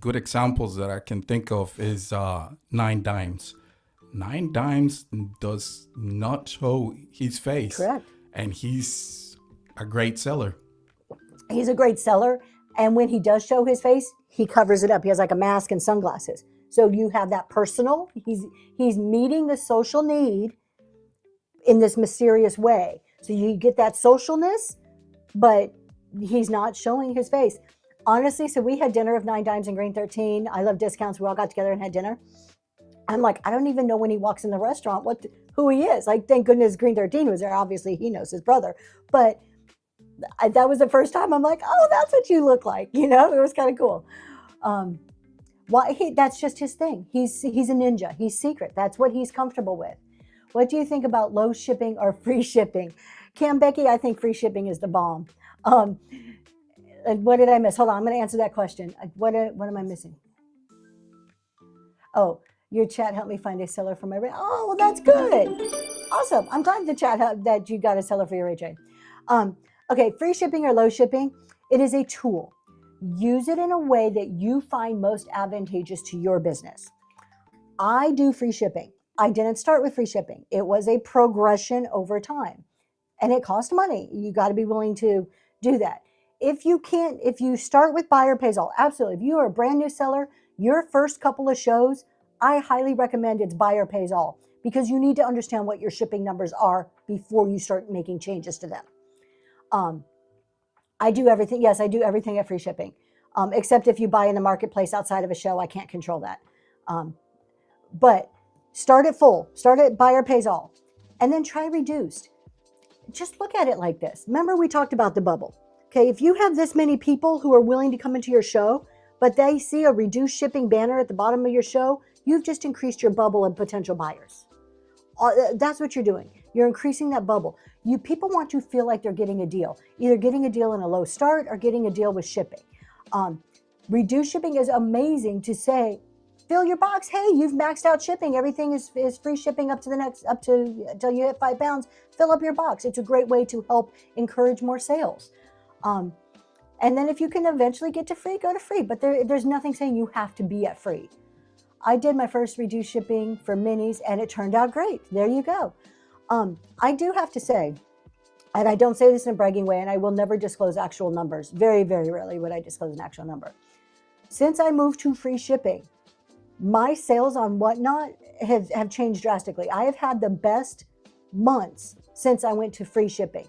good examples that I can think of is 9 Dimes. 9 Dimes does not show his face. Correct. And he's a great seller. He's a great seller. And when he does show his face, he covers it up. He has like a mask and sunglasses. So you have that personal, he's meeting the social need in this mysterious way. So you get that socialness, but he's not showing his face. Honestly, so we had dinner of 9 Dimes and Green 13. I love discounts. We all got together and had dinner. I'm like, I don't even know when he walks in the restaurant who he is. Like, thank goodness Green 13 was there. Obviously, he knows his brother. But that was the first time I'm like, oh, that's what you look like. You know, it was kind of cool. That's just his thing. He's a ninja. He's secret. That's what he's comfortable with. What do you think about low shipping or free shipping? Cam Becky, I think free shipping is the bomb. What did I miss? Hold on, I'm going to answer that question. What am I missing? Oh, your chat helped me find a seller for my. Oh, well, that's good. Awesome. I'm glad the chat that you got a seller for your HA. Okay, free shipping or low shipping, it is a tool. Use it in a way that you find most advantageous to your business. I do free shipping. I didn't start with free shipping. It was a progression over time. And it costs money. You got to be willing to do that. If you start with buyer pays all, absolutely. If you are a brand new seller, your first couple of shows, I highly recommend it's buyer pays all, because you need to understand what your shipping numbers are before you start making changes to them. I do everything. Yes, I do everything at free shipping, except if you buy in the marketplace outside of a show, I can't control that. But start at full, start at buyer pays all, and then try reduced. Just look at it like this. Remember, we talked about the bubble. Okay, if you have this many people who are willing to come into your show, but they see a reduced shipping banner at the bottom of your show, you've just increased your bubble of potential buyers. That's what you're doing. You're increasing that bubble. People want to feel like they're getting a deal, either getting a deal in a low start or getting a deal with shipping. Reduced shipping is amazing to say, fill your box. Hey, you've maxed out shipping. Everything is free shipping up to until you hit 5 pounds. Fill up your box. It's a great way to help encourage more sales. And then if you can eventually get to free, go to free. But there's nothing saying you have to be at free. I did my first reduced shipping for minis and it turned out great. There you go. I do have to say, and I don't say this in a bragging way, and I will never disclose actual numbers. Very, very rarely would I disclose an actual number. Since I moved to free shipping, my sales on Whatnot have changed drastically. I have had the best months since I went to free shipping.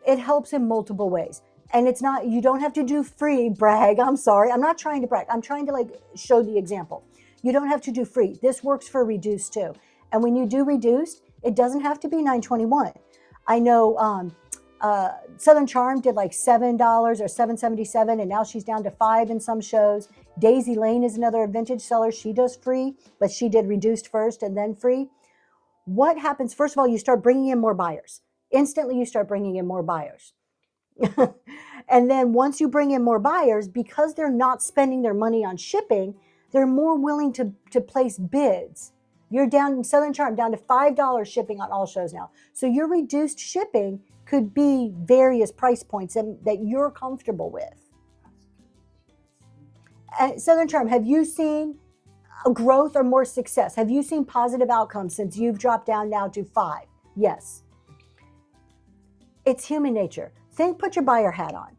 It helps in multiple ways. And it's not, you don't have to do free, brag. I'm sorry. I'm not trying to brag. I'm trying to like show the example. You don't have to do free. This works for reduced too. And when you do reduced, it doesn't have to be $9.21. I know Southern Charm did like $7 or $7.77, and now she's down to $5 in some shows. Daisy Lane is another vintage seller. She does free, but she did reduced first and then free. What happens? First of all, you start bringing in more buyers. Instantly, you start bringing in more buyers. And then once you bring in more buyers, because they're not spending their money on shipping, they're more willing to place bids. You're down in Southern Charm, down to $5 shipping on all shows now. So your reduced shipping could be various price points that you're comfortable with. Southern Charm, have you seen a growth or more success? Have you seen positive outcomes since you've dropped down now to 5? Yes. It's human nature. Put your buyer hat on.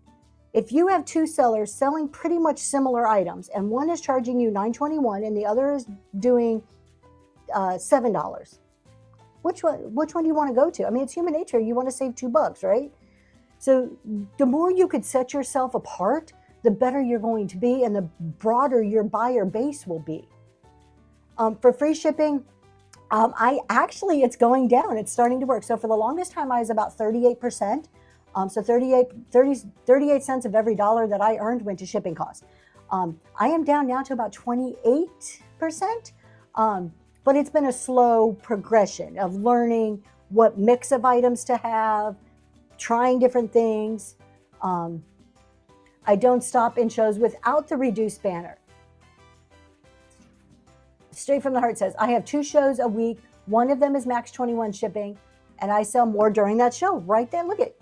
If you have two sellers selling pretty much similar items, and one is charging you $9.21 and the other is doing $7, which one do you want to go to? I mean, it's human nature. You want to save $2, right? So the more you could set yourself apart, the better you're going to be, and the broader your buyer base will be. For free shipping, it's going down. It's starting to work. So for the longest time, I was about 38%. So 38 cents of every dollar that I earned went to shipping costs. I am down now to about 28%. But it's been a slow progression of learning what mix of items to have, trying different things. I don't stop in shows without the reduced banner. Straight from the Heart says, I have 2 shows a week. One of them is max 21 shipping, and I sell more during that show. Right there, look at it.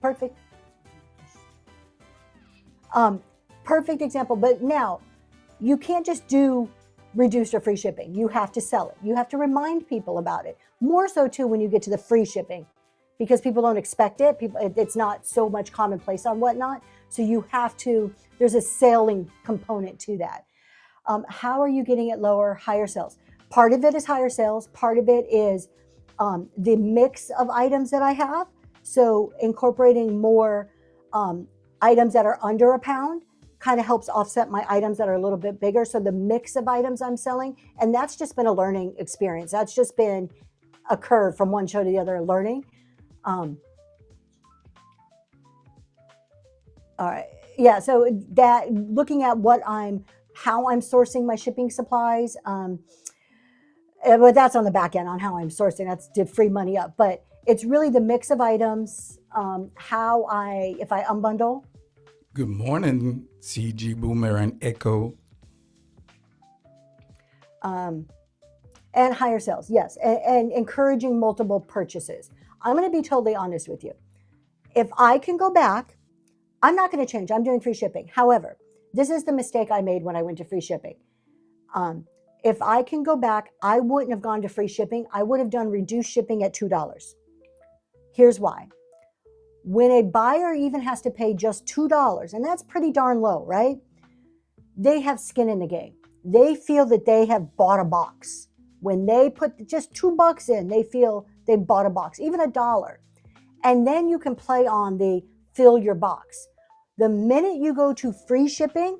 Perfect. Perfect example. But now, you can't just do reduced or free shipping. You have to sell it. You have to remind people about it. More so too when you get to the free shipping, because people don't expect it. It's not so much commonplace on whatnot. So you have to, there's a selling component to that. How are you getting it lower? Higher sales. Part of it is higher sales. Part of it is the mix of items that I have. So incorporating more items that are under a pound kind of helps offset my items that are a little bit bigger. So the mix of items I'm selling, and that's just been a learning experience. That's just been a curve from one show to the other, learning. All right. Yeah. So that looking at how I'm sourcing my shipping supplies, but that's on the back end on how I'm sourcing. That's to free money up. But it's really the mix of items, if I unbundle. Good morning, CG Boomer and Echo. And higher sales, yes. And encouraging multiple purchases. I'm going to be totally honest with you. If I can go back, I'm not going to change. I'm doing free shipping. However, this is the mistake I made when I went to free shipping. If I can go back, I wouldn't have gone to free shipping. I would have done reduced shipping at $2. Here's why. When a buyer even has to pay just $2, and that's pretty darn low, right? They have skin in the game. They feel that they have bought a box. When they put just $2 in, they feel they bought a box, even $1. And then you can play on the fill your box. The minute you go to free shipping,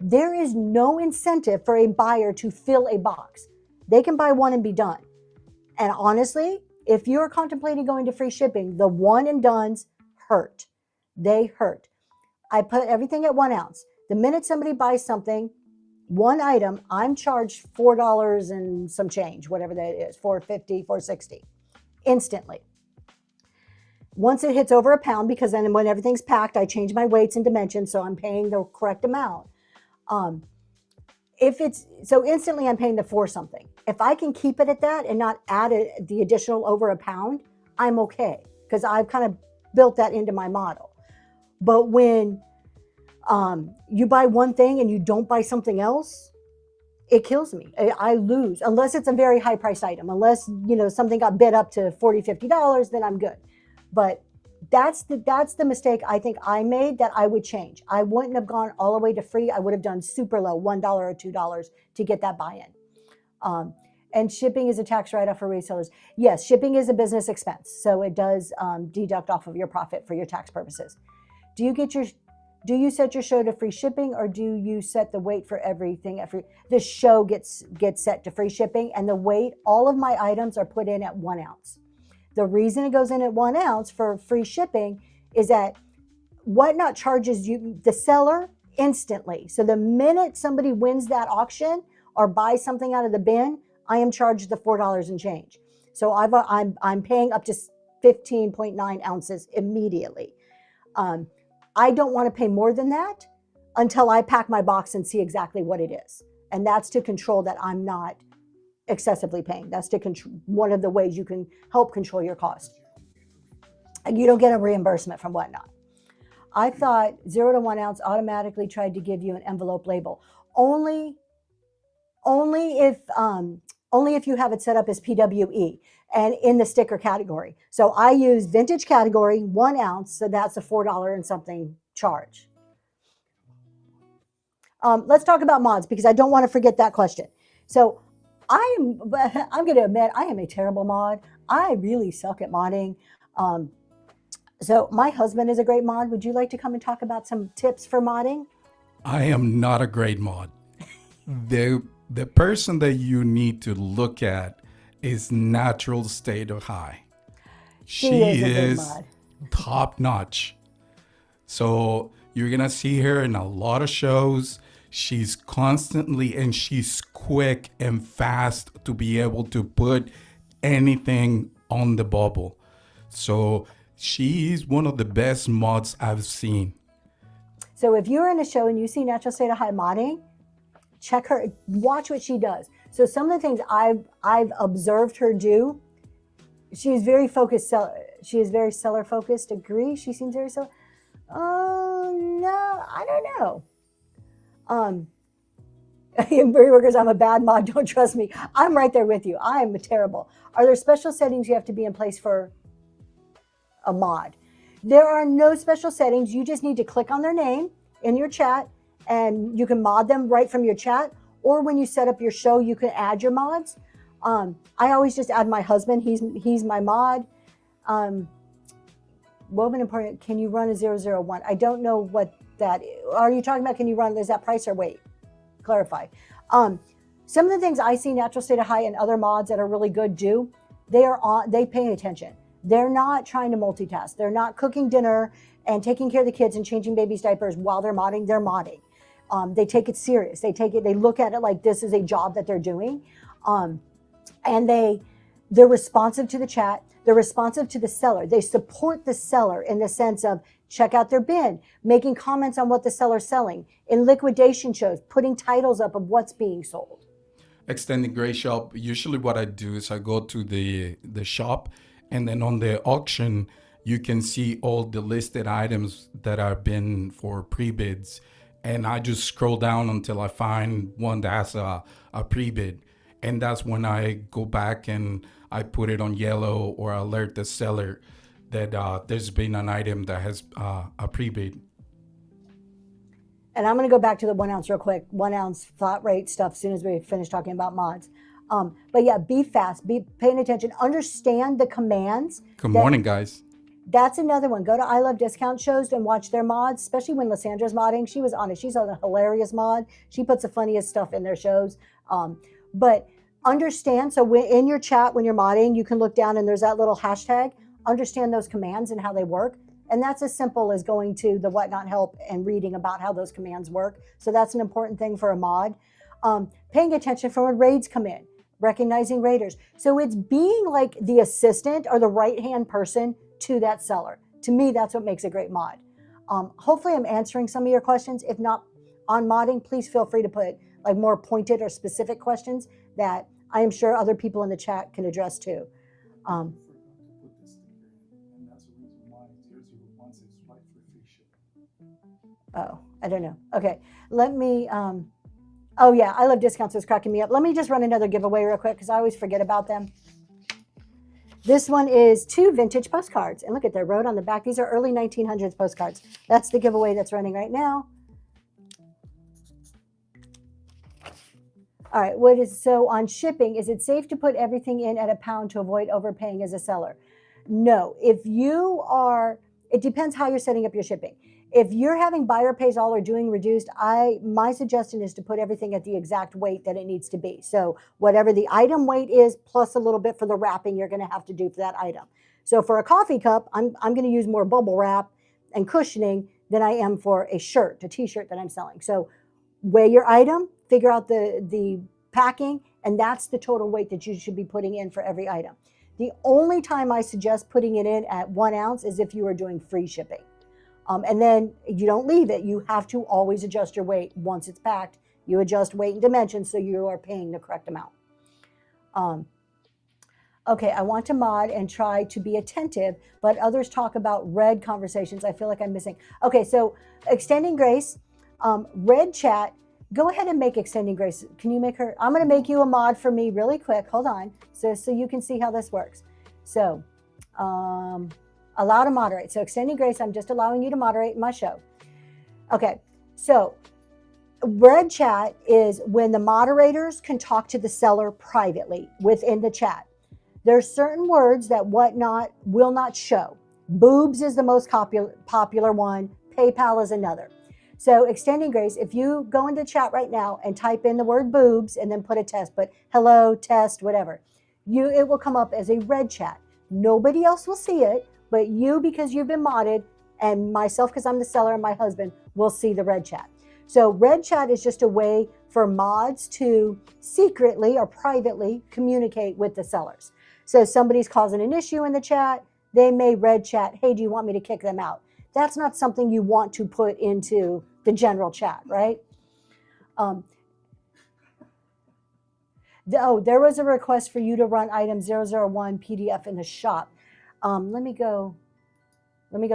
there is no incentive for a buyer to fill a box. They can buy one and be done. And honestly, if you're contemplating going to free shipping, the one and dones hurt. They hurt. I put everything at 1 ounce. The minute somebody buys something, one item, I'm charged $4 and some change, whatever that is, $4.50, $4.60, instantly. Once it hits over a pound, because then when everything's packed, I change my weights and dimensions, so I'm paying the correct amount. So instantly I'm paying the 4 something. If I can keep it at that and not add the additional over a pound, I'm okay, because I've kind of built that into my model. But when you buy one thing and you don't buy something else, it kills me. I lose, unless it's a very high priced item. Unless, something got bid up to $40, $50, then I'm good. But that's the mistake I think I made that I would change. I wouldn't have gone all the way to free. I would have done super low, $1 or $2 to get that buy-in. And shipping is a tax write-off for resellers. Yes, shipping is a business expense, so it does deduct off of your profit for your tax purposes. Do you set your show to free shipping, or do you set the weight for everything at free? The show gets set to free shipping, and the weight, all of my items are put in at 1 ounce. The reason it goes in at 1 ounce for free shipping is that Whatnot charges you, the seller, instantly. So the minute somebody wins that auction or buys something out of the bin, I am charged the $4 and change. So I'm paying up to 15.9 ounces immediately. I don't want to pay more than that until I pack my box and see exactly what it is. And that's to control that I'm not excessively paying. That's to control, one of the ways you can help control your cost. And you don't get a reimbursement from Whatnot. I thought 0 to 1 ounce automatically tried to give you an envelope label. Only if you have it set up as PWE and in the sticker category. So I use vintage category, 1 ounce, so that's a $4 and something charge. Let's talk about mods, because I don't want to forget that question. So I'm going to admit I am a terrible mod. I really suck at modding. So my husband is a great mod. Would you like to come and talk about some tips for modding? I am not a great mod. The person that you need to look at is Natural State of High. She is top notch. So you're going to see her in a lot of shows. She's constantly, and she's quick and fast to be able to put anything on the bubble. So she's one of the best mods I've seen. So if you're in a show and you see Natural State of High modding, check her, watch what she does. So some of the things I've observed her do, she's very focused. She is very seller focused. Agree? She seems very seller. No, I don't know. Inventory workers, I'm a bad mod. Don't trust me. I'm right there with you. I am terrible. Are there special settings you have to be in place for a mod? There are no special settings. You just need to click on their name in your chat, and you can mod them right from your chat. Or when you set up your show, you can add your mods. I always just add my husband. He's my mod. Woven important. Can you run a 001? I don't know what that is. Are you talking about, can you run, is that price or weight? Clarify. Some of the things I see Natural State of High and other mods that are really good do, they pay attention. They're not trying to multitask. They're not cooking dinner and taking care of the kids and changing babies' diapers while they're modding. They're modding. They take it serious. They look at it like this is a job that they're doing. And they're responsive to the chat. They're responsive to the seller. They support the seller in the sense of check out their bin, making comments on what the seller's selling, in liquidation shows, putting titles up of what's being sold. Extended Gray Shop, usually what I do is I go to the shop, and then on the auction, you can see all the listed items that have been for pre-bids. And I just scroll down until I find one that has a pre-bid. And that's when I go back and I put it on yellow or alert the seller that there's been an item that has a pre-bid. And I'm going to go back to the 1 ounce real quick, 1 ounce flat rate stuff as soon as we finish talking about mods. But yeah, be fast, be paying attention, understand the commands. Good morning, guys. That's another one. Go to I Love Discount shows and watch their mods, especially when Lissandra's modding. She was on it. She's on a hilarious mod. She puts the funniest stuff in their shows. But understand, so in your chat, when you're modding, you can look down and there's that little hashtag. Understand those commands and how they work. And that's as simple as going to the Whatnot help and reading about how those commands work. So that's an important thing for a mod. Paying attention for when raids come in, recognizing raiders. So it's being like the assistant or the right-hand person to that seller. To me, that's what makes a great mod. Hopefully I'm answering some of your questions. If not on modding, please feel free to put like more pointed or specific questions that I am sure other people in the chat can address too. Oh, I don't know. Okay, let me, oh yeah, I Love Discounts is cracking me up. Let me just run another giveaway real quick because I always forget about them. This one is 2 vintage postcards. And look at their wrote on the back. These are early 1900s postcards. That's the giveaway that's running right now. All right, what is so on shipping? Is it safe to put everything in at a pound to avoid overpaying as a seller? No. If you are, it depends how you're setting up your shipping. If you're having buyer pays all or doing reduced, my suggestion is to put everything at the exact weight that it needs to be. So whatever the item weight is, plus a little bit for the wrapping you're going to have to do for that item. So for a coffee cup, I'm going to use more bubble wrap and cushioning than I am for a shirt, a t-shirt that I'm selling. So weigh your item, figure out the packing, and that's the total weight that you should be putting in for every item. The only time I suggest putting it in at 1 ounce is if you are doing free shipping. And then you don't leave it. You have to always adjust your weight. Once it's packed, you adjust weight and dimensions so you are paying the correct amount. Okay, I want to mod and try to be attentive, but others talk about red conversations. I feel like I'm missing. Okay, so extending grace, red chat. Go ahead and make extending grace. Can you make her? I'm going to make you a mod for me really quick. Hold on, so you can see how this works. So, allow to moderate. So extending grace, I'm just allowing you to moderate in my show. Okay, so red chat is when the moderators can talk to the seller privately within the chat. There's certain words that will not show. Boobs is the most popular one. PayPal is another. So extending grace, if you go into chat right now and type in the word boobs and then put a test, put hello, test, whatever, it will come up as a red chat. Nobody else will see it, but you, because you've been modded, and myself, because I'm the seller, and my husband, will see the red chat. So red chat is just a way for mods to secretly or privately communicate with the sellers. So if somebody's causing an issue in the chat, they may red chat, hey, do you want me to kick them out? That's not something you want to put into the general chat, right? There was a request for you to run item 001 PDF in the shop. Let me go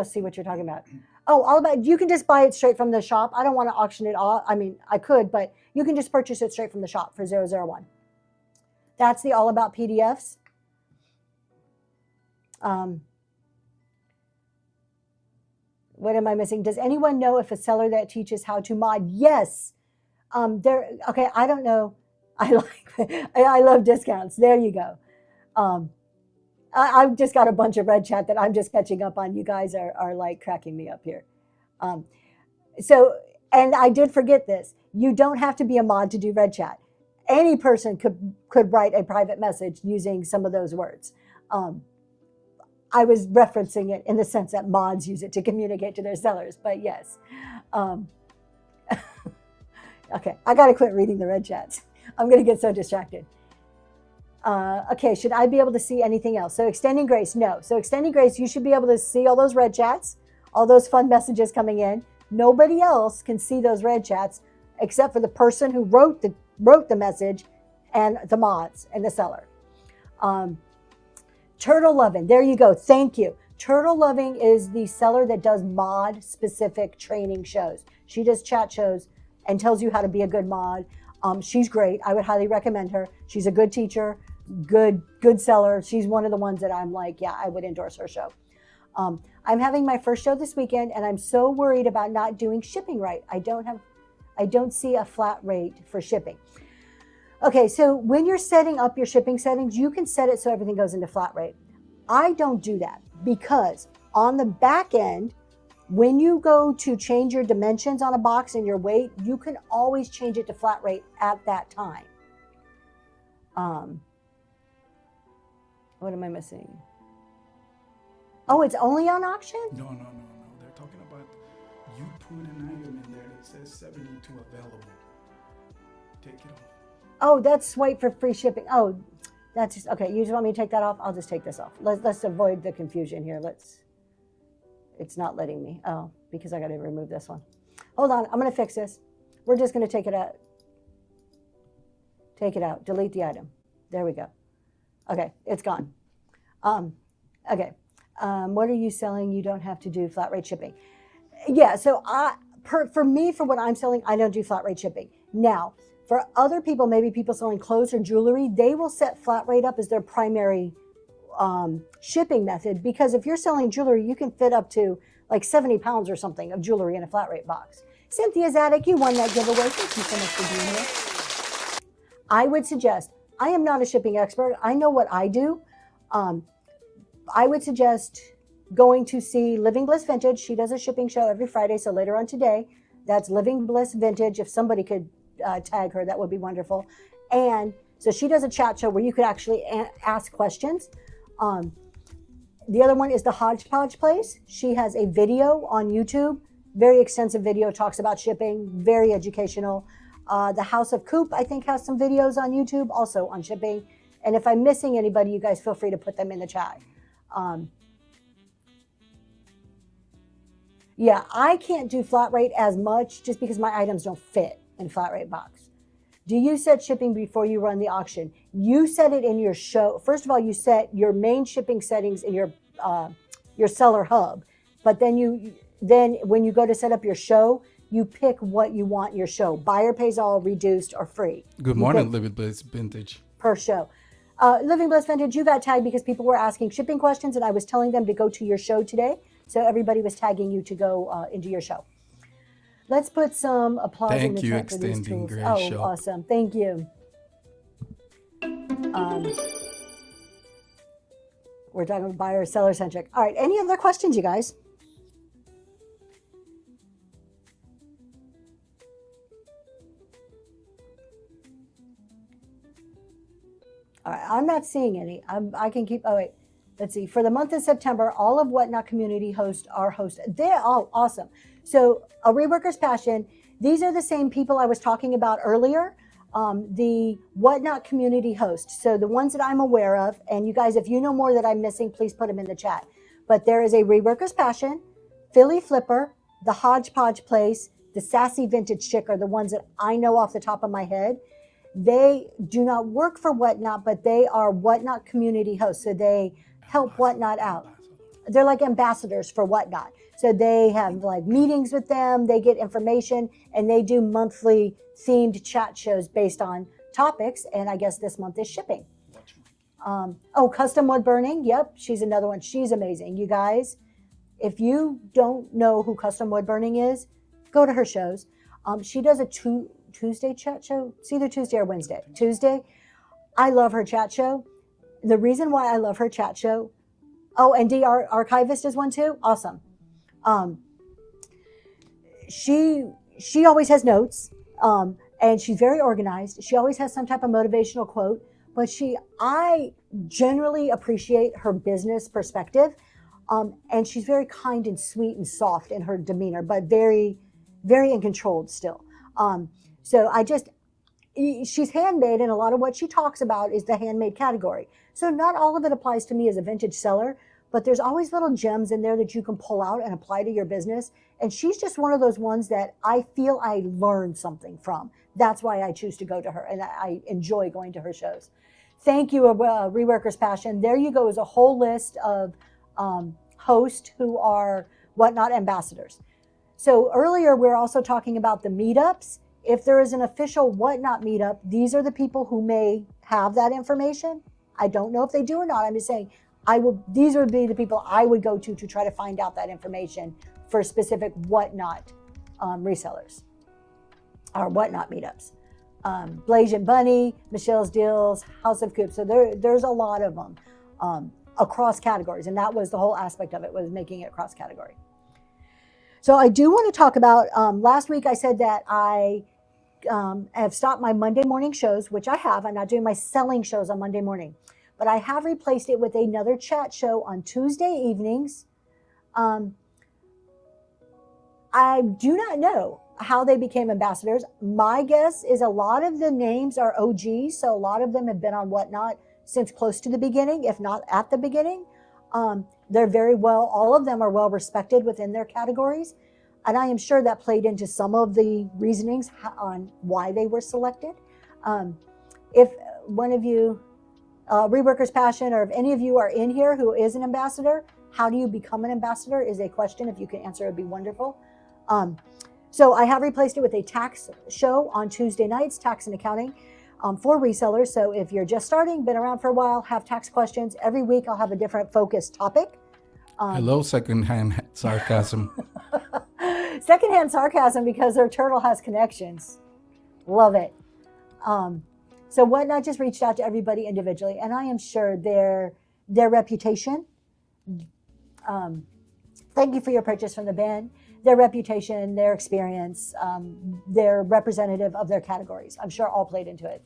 see what you're talking about. Oh, all about, you can just buy it straight from the shop. I don't want to auction it off. I mean, I could, but you can just purchase it straight from the shop for 001. That's the all about PDFs. What am I missing? Does anyone know if a seller that teaches how to mod? Yes. Okay, I don't know. I love discounts. There you go. I've just got a bunch of red chat that I'm just catching up on. You guys are like cracking me up here. And I did forget this. You don't have to be a mod to do red chat. Any person could write a private message using some of those words. I was referencing it in the sense that mods use it to communicate to their sellers, but yes. Okay, I got to quit reading the red chats. I'm going to get so distracted. Okay, should I be able to see anything else? So extending grace, no. So extending grace, you should be able to see all those red chats, all those fun messages coming in. Nobody else can see those red chats except for the person who wrote the message and the mods and the seller. Turtle Loving, there you go. Thank you. Turtle Loving is the seller that does mod specific training shows. She does chat shows and tells you how to be a good mod. She's great. I would highly recommend her. She's a good teacher, good seller. She's one of the ones that I'm like, yeah, I would endorse her show. I'm having my first show this weekend, and I'm so worried about not doing shipping right. I don't see a flat rate for shipping. Okay, so when you're setting up your shipping settings, you can set it so everything goes into flat rate. I don't do that because on the back end, when you go to change your dimensions on a box and your weight, you can always change it to flat rate at that time. What am I missing? Oh, it's only on auction? No. They're talking about you put an item in there that says 72 available. Take it off. Oh, that's swipe for free shipping. Oh, that's just, okay. You just want me to take that off? I'll just take this off. Let's avoid the confusion here. It's not letting me. Oh, because I got to remove this one. Hold on. I'm going to fix this. We're just going to take it out. Take it out. Delete the item. There we go. Okay, it's gone. Okay. What are you selling? You don't have to do flat rate shipping. Yeah, so for me, for what I'm selling, I don't do flat rate shipping. Now, for other people, maybe people selling clothes or jewelry, they will set flat rate up as their primary shipping method, because if you're selling jewelry, you can fit up to like 70 pounds or something of jewelry in a flat rate box. Cynthia's Attic, you won that giveaway. Thank you so much for being here. I would suggest, I am not a shipping expert. I know what I do. I would suggest going to see Living Bliss Vintage. She does a shipping show every Friday. So later on today, that's Living Bliss Vintage. If somebody could tag her, that would be wonderful. And so she does a chat show where you could actually ask questions. The other one is the Hodgepodge Place. She has a video on YouTube, very extensive video, talks about shipping, very educational. The House of Coop, I think, has some videos on YouTube, also on shipping. And if I'm missing anybody, you guys feel free to put them in the chat. Yeah, I can't do flat rate as much just because my items don't fit in flat rate box. Do you set shipping before you run the auction? You set it in your show. First of all, you set your main shipping settings in your seller hub. But then when you go to set up your show, you pick what you want in your show. Buyer pays all, reduced, or free. Good morning, Living Bliss Vintage. Per show. Living Bliss Vintage, you got tagged because people were asking shipping questions, and I was telling them to go to your show today. So everybody was tagging you to go into your show. Let's put some applause in the chat for these tools. Show. Awesome. Thank you. We're talking about buyer seller centric. All right. Any other questions, you guys? All right. I'm not seeing any. I can keep. Oh, wait. Let's see. For the month of September, all of Whatnot community hosts are hosted. They're all awesome. So a Reworker's Passion, these are the same people I was talking about earlier, the Whatnot community hosts. So the ones that I'm aware of, and you guys, if you know more that I'm missing, please put them in the chat. But there is a Reworker's Passion, Philly Flipper, the Hodgepodge Place, the Sassy Vintage Chick are the ones that I know off the top of my head. They do not work for Whatnot, but they are Whatnot community hosts. So they help Whatnot out. They're like ambassadors for Whatnot. So they have like meetings with them, they get information, and they do monthly themed chat shows based on topics. And I guess this month is shipping. Custom wood burning. Yep, she's another one. She's amazing. You guys, if you don't know who Custom Wood Burning is, go to her shows. She does a Tuesday chat show. It's either Tuesday or Wednesday. Tuesday. I love her chat show. The reason why I love her chat show, and DR Archivist is one too. Awesome. She always has notes, and she's very organized. She always has some type of motivational quote, but I generally appreciate her business perspective. And she's very kind and sweet and soft in her demeanor, but very, very in control still. She's handmade, and a lot of what she talks about is the handmade category. So not all of it applies to me as a vintage seller, but there's always little gems in there that you can pull out and apply to your business. And she's just one of those ones that I feel I learned something from. That's why I choose to go to her, and I enjoy going to her shows. Thank you, Reworker's Passion. There you go, is a whole list of hosts who are Whatnot ambassadors. So earlier, we were also talking about the meetups. If there is an official Whatnot meetup, these are the people who may have that information. I don't know if they do or not. I'm just saying, these would be the people I would go to try to find out that information for specific Whatnot resellers or Whatnot meetups. Blasian Bunny, Michelle's Deals, House of Coop. So there's a lot of them across categories. And that was the whole aspect of it, was making it cross category. So I do want to talk about, last week I said that I have stopped my Monday morning shows, which I have. I'm not doing my selling shows on Monday morning, but I have replaced it with another chat show on Tuesday evenings. I do not know how they became ambassadors. My guess is a lot of the names are OGs, so a lot of them have been on Whatnot since close to the beginning, if not at the beginning. They're very well, all of them are well respected within their categories. And I am sure that played into some of the reasonings on why they were selected. If one of you, Reworker's Passion, or if any of you are in here who is an ambassador, how do you become an ambassador is a question. If you can answer, it would be wonderful. So I have replaced it with a tax show on Tuesday nights, tax and accounting. For resellers. So if you're just starting, been around for a while, have tax questions, every week I'll have a different focused topic. Hello, secondhand sarcasm. Secondhand sarcasm because their turtle has connections. Love it. So Whatnot just reached out to everybody individually, and I am sure their reputation. Um, Thank you for your purchase from the band. Their reputation, their experience, their representative of their categories. I'm sure all played into it.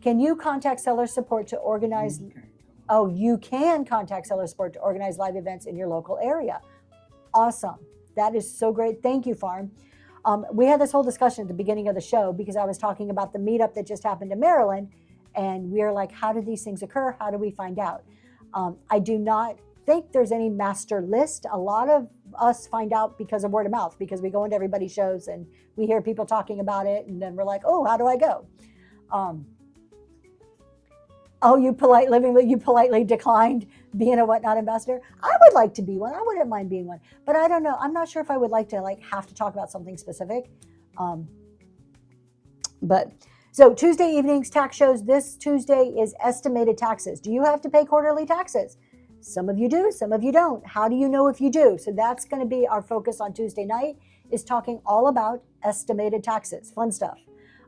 Can you contact seller support to organize? Oh, you can contact seller support to organize live events in your local area. Awesome. That is so great. Thank you, Farm. We had this whole discussion at the beginning of the show because I was talking about the meetup that just happened in Maryland. And we're like, how do these things occur? How do we find out? I do not think there's any master list. A lot of us find out because of word of mouth, because we go into everybody's shows and we hear people talking about it, and then we're like, oh, how do I go? Oh, you politely declined being a Whatnot ambassador. I would like to be one. I wouldn't mind being one, but I don't know. I'm not sure if I would like to have to talk about something specific. But so Tuesday evenings, tax shows. This Tuesday is estimated taxes. Do you have to pay quarterly taxes? Some of you do, some of you don't. How do you know if you do? So that's going to be our focus on Tuesday night, is talking all about estimated taxes. Fun stuff.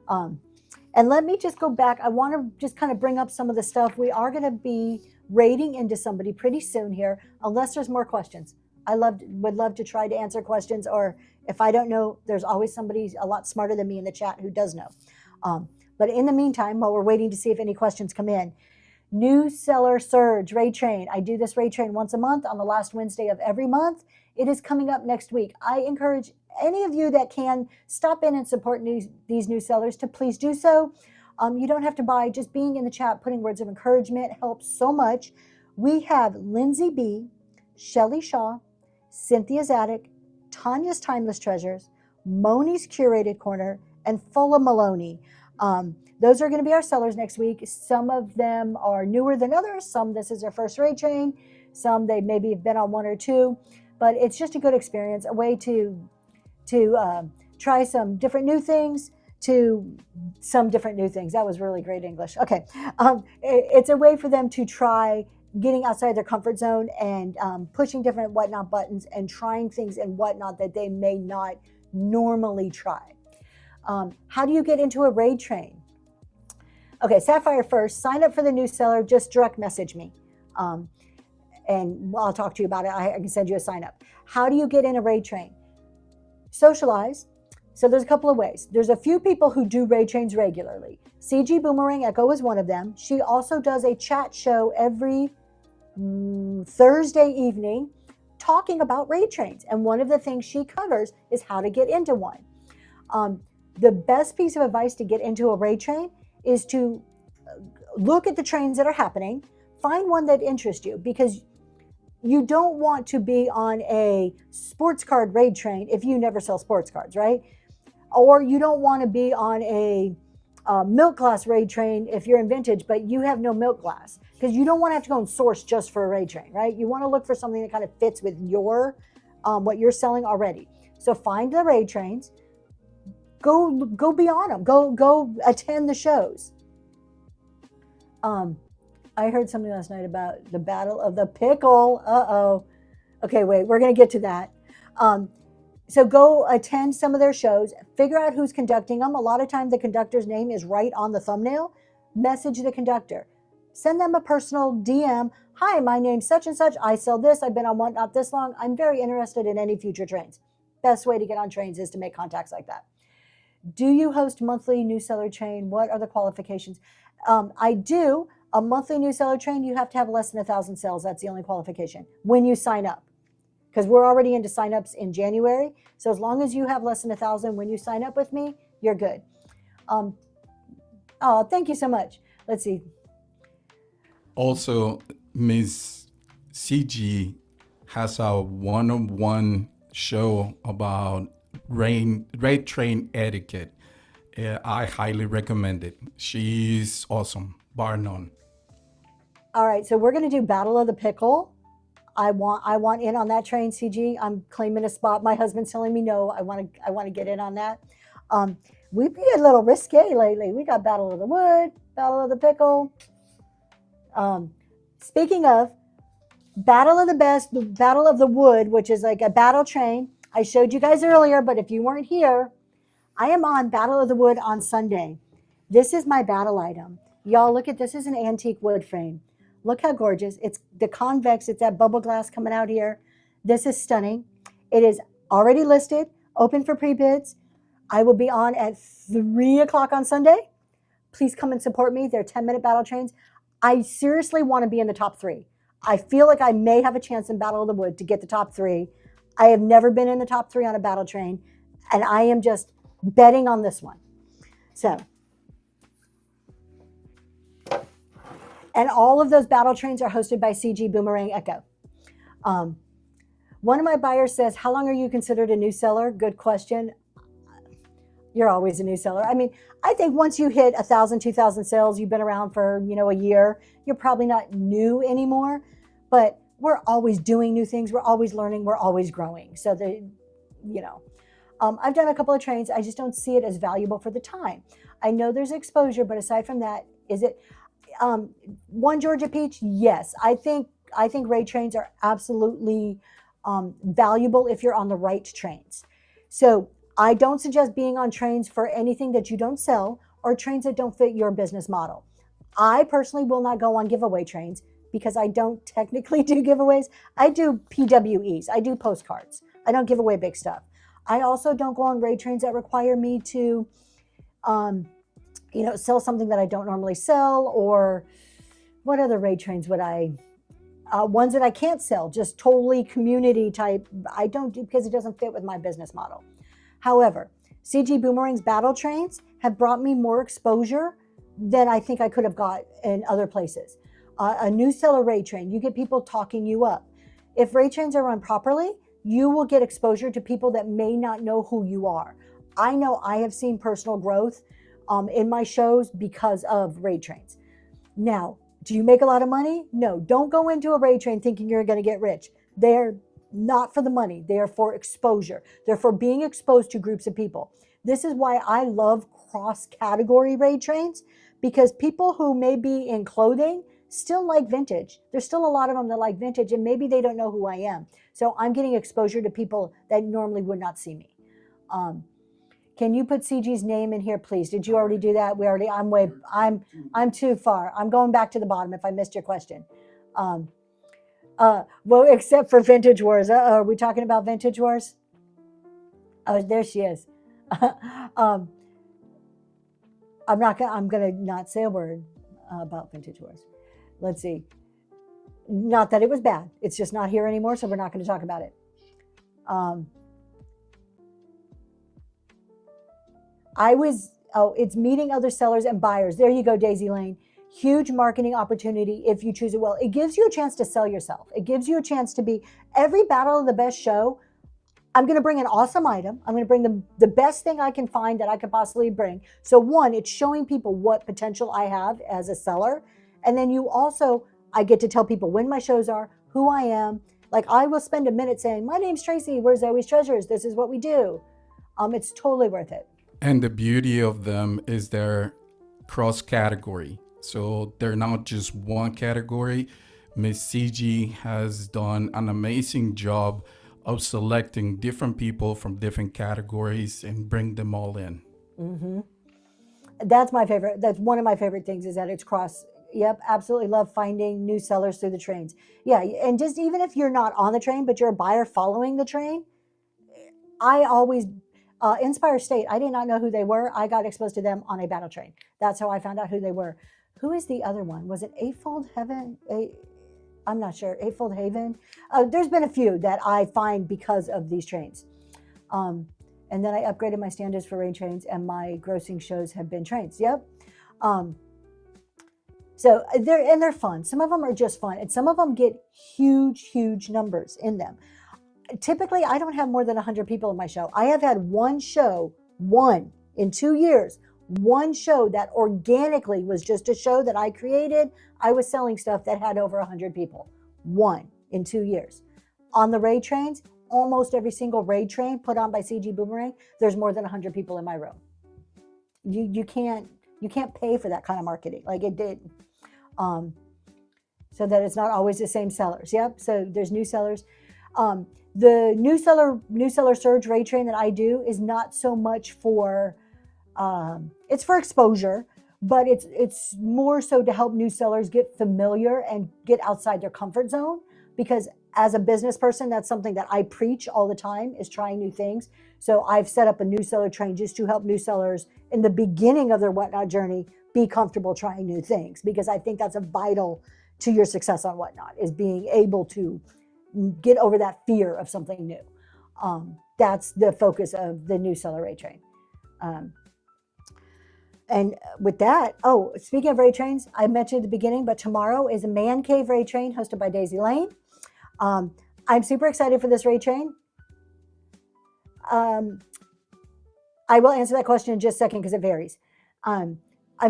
And let me just go back. I want to just kind of bring up some of the stuff. We are going to be raiding into somebody pretty soon here, unless there's more questions. Would love to try to answer questions, or if I don't know, there's always somebody a lot smarter than me in the chat who does know. But in the meantime, while we're waiting to see if any questions come in, New Seller Surge Raid Train. I do this Raid Train once a month on the last Wednesday of every month. It is coming up next week. I encourage any of you that can stop in and support these new sellers to please do so. You don't have to buy. Just being in the chat, putting words of encouragement helps so much. We have Lindsay B., Shelly Shaw, Cynthia's Attic, Tanya's Timeless Treasures, Moni's Curated Corner, and Fulla Maloney. Those are going to be our sellers next week. Some of them are newer than others. Some, this is their first raid train. Some, they maybe have been on one or two. But it's just a good experience, a way to try some different new things, That was really great English. Okay. It's a way for them to try getting outside their comfort zone and pushing different Whatnot buttons and trying things in Whatnot that they may not normally try. How do you get into a raid train? Okay, Sapphire first. Sign up for the new seller. Just direct message me, and I'll talk to you about it. I can send you a sign up. How do you get in a raid train? Socialize. So there's a couple of ways. There's a few people who do raid trains regularly. CG Boomerang Echo is one of them. She also does a chat show every Thursday evening talking about raid trains. And one of the things she covers is how to get into one. The best piece of advice to get into a raid train is to look at the trains that are happening, find one that interests you, because you don't want to be on a sports card raid train if you never sell sports cards, right? Or you don't want to be on a milk glass raid train if you're in vintage, but you have no milk glass, because you don't want to have to go and source just for a raid train, right? You want to look for something that kind of fits with your what you're selling already. So find the raid trains. Go be on them. Go attend the shows. I heard something last night about the Battle of the Pickle. Uh-oh. Okay, wait, we're going to get to that. So go attend some of their shows. Figure out who's conducting them. A lot of times the conductor's name is right on the thumbnail. Message the conductor. Send them a personal DM. Hi, my name's such and such. I sell this. I've been on Whatnot this long. I'm very interested in any future trains. Best way to get on trains is to make contacts like that. Do you host monthly new seller train? What are the qualifications? I do. A monthly new seller train, you have to have less than 1,000 sales. That's the only qualification when you sign up, because we're already into signups in January. So as long as you have less than 1,000 when you sign up with me, you're good. Oh, thank you so much. Let's see. Also, Ms. CG has a one-on-one show about raid train etiquette. I highly recommend it. She's awesome, bar none. All right, so we're going to do Battle of the Pickle. I want in on that train, CG. I'm claiming a spot. My husband's telling me no. I want to get in on that. We've been a little risque lately. We got Battle of the Wood, Battle of the Pickle. Speaking of Battle of the Wood, which is like a battle train. I showed you guys earlier, but if you weren't here, I am on Battle of the Wood on Sunday. This is my battle item. Y'all, look at this. Is an antique wood frame. Look how gorgeous. It's the convex. It's that bubble glass coming out here. This is stunning. It is already listed, open for pre-bids. I will be on at 3 o'clock on Sunday. Please come and support me. They're 10-minute battle trains. I seriously want to be in the top 3. I feel like I may have a chance in Battle of the Wood to get the top 3. I have never been in the top 3 on a battle train, and I am just betting on this one. So, and all of those battle trains are hosted by CG Boomerang Echo. One of my buyers says, how long are you considered a new seller? Good question. You're always a new seller. I mean, I think once you hit 1,000, 2,000 sales, you've been around for, a year, you're probably not new anymore, but we're always doing new things. We're always learning. We're always growing. So I've done a couple of trains. I just don't see it as valuable for the time. I know there's exposure, but aside from that, is it one Georgia Peach? Yes. I think raid trains are absolutely valuable if you're on the right trains. So I don't suggest being on trains for anything that you don't sell or trains that don't fit your business model. I personally will not go on giveaway trains because I don't technically do giveaways. I do PWEs. I do postcards. I don't give away big stuff. I also don't go on raid trains that require me to, sell something that I don't normally sell, or what other raid trains would I, ones that I can't sell, just totally community type. I don't do because it doesn't fit with my business model. However, CG Boomerang's battle trains have brought me more exposure than I think I could have got in other places. A new seller raid train, you get people talking you up. If raid trains are run properly, you will get exposure to people that may not know who you are. I know I have seen personal growth in my shows because of raid trains. Now, do you make a lot of money? No, don't go into a raid train thinking you're going to get rich. They're not for the money. They are for exposure. They're for being exposed to groups of people. This is why I love cross-category raid trains, because people who may be in clothing still like vintage. There's still a lot of them that like vintage, and maybe they don't know who I am. So I'm getting exposure to people that normally would not see me. Can you put CG's name in here, please? Did you already do that? I'm too far. I'm going back to the bottom if I missed your question. Well, except for Vintage Wars. Are we talking about Vintage Wars? Oh, there she is. I'm gonna not say a word about Vintage Wars. Let's see. Not that it was bad. It's just not here anymore, so we're not going to talk about it. It's meeting other sellers and buyers. There you go, Daisy Lane. Huge marketing opportunity if you choose it well. It gives you a chance to sell yourself. It gives you a chance to be every Battle of the Best show. I'm going to bring an awesome item. I'm going to bring the best thing I can find that I could possibly bring. So one, it's showing people what potential I have as a seller. And then I get to tell people when my shows are, who I am. Like I will spend a minute saying, my name's Tracy, we're Zoe's Treasures. This is what we do. It's totally worth it. And the beauty of them is they're cross-category. So they're not just one category. Miss CG has done an amazing job of selecting different people from different categories and bring them all in. Mm-hmm. That's my favorite. That's one of my favorite things is that it's cross. Yep, absolutely love finding new sellers through the trains. Yeah, and just even if you're not on the train, but you're a buyer following the train, I always, Inspire State, I did not know who they were. I got exposed to them on a battle train. That's how I found out who they were. Who is the other one? Was it Eightfold Heaven? I'm not sure. Eightfold Haven? There's been a few that I find because of these trains. And then I upgraded my standards for raid trains, and my grossing shows have been trains. Yep. So they're fun. Some of them are just fun, and some of them get huge numbers in them. Typically, I don't have more than 100 people in my show. I have had one in 2 years, one show that organically was just a show that I created. I was selling stuff that had over 100 people. One in 2 years. On the raid trains, almost every single raid train put on by CG Boomerang, there's more than 100 people in my room. You can't pay for that kind of marketing like it did. So that it's not always the same sellers. Yep. So there's new sellers. The new seller surge raid train that I do is not so much for, it's for exposure, but it's more so to help new sellers get familiar and get outside their comfort zone, because as a business person, that's something that I preach all the time, is trying new things. So I've set up a new seller train just to help new sellers in the beginning of their Whatnot journey be comfortable trying new things, because I think that's a vital to your success on Whatnot, is being able to get over that fear of something new. That's the focus of the new seller rate train. And with that, oh, speaking of raid trains, I mentioned at the beginning, but tomorrow is a Man Cave raid train hosted by Daisy Lane. I'm super excited for this raid train. I will answer that question in just a second because it varies. I'm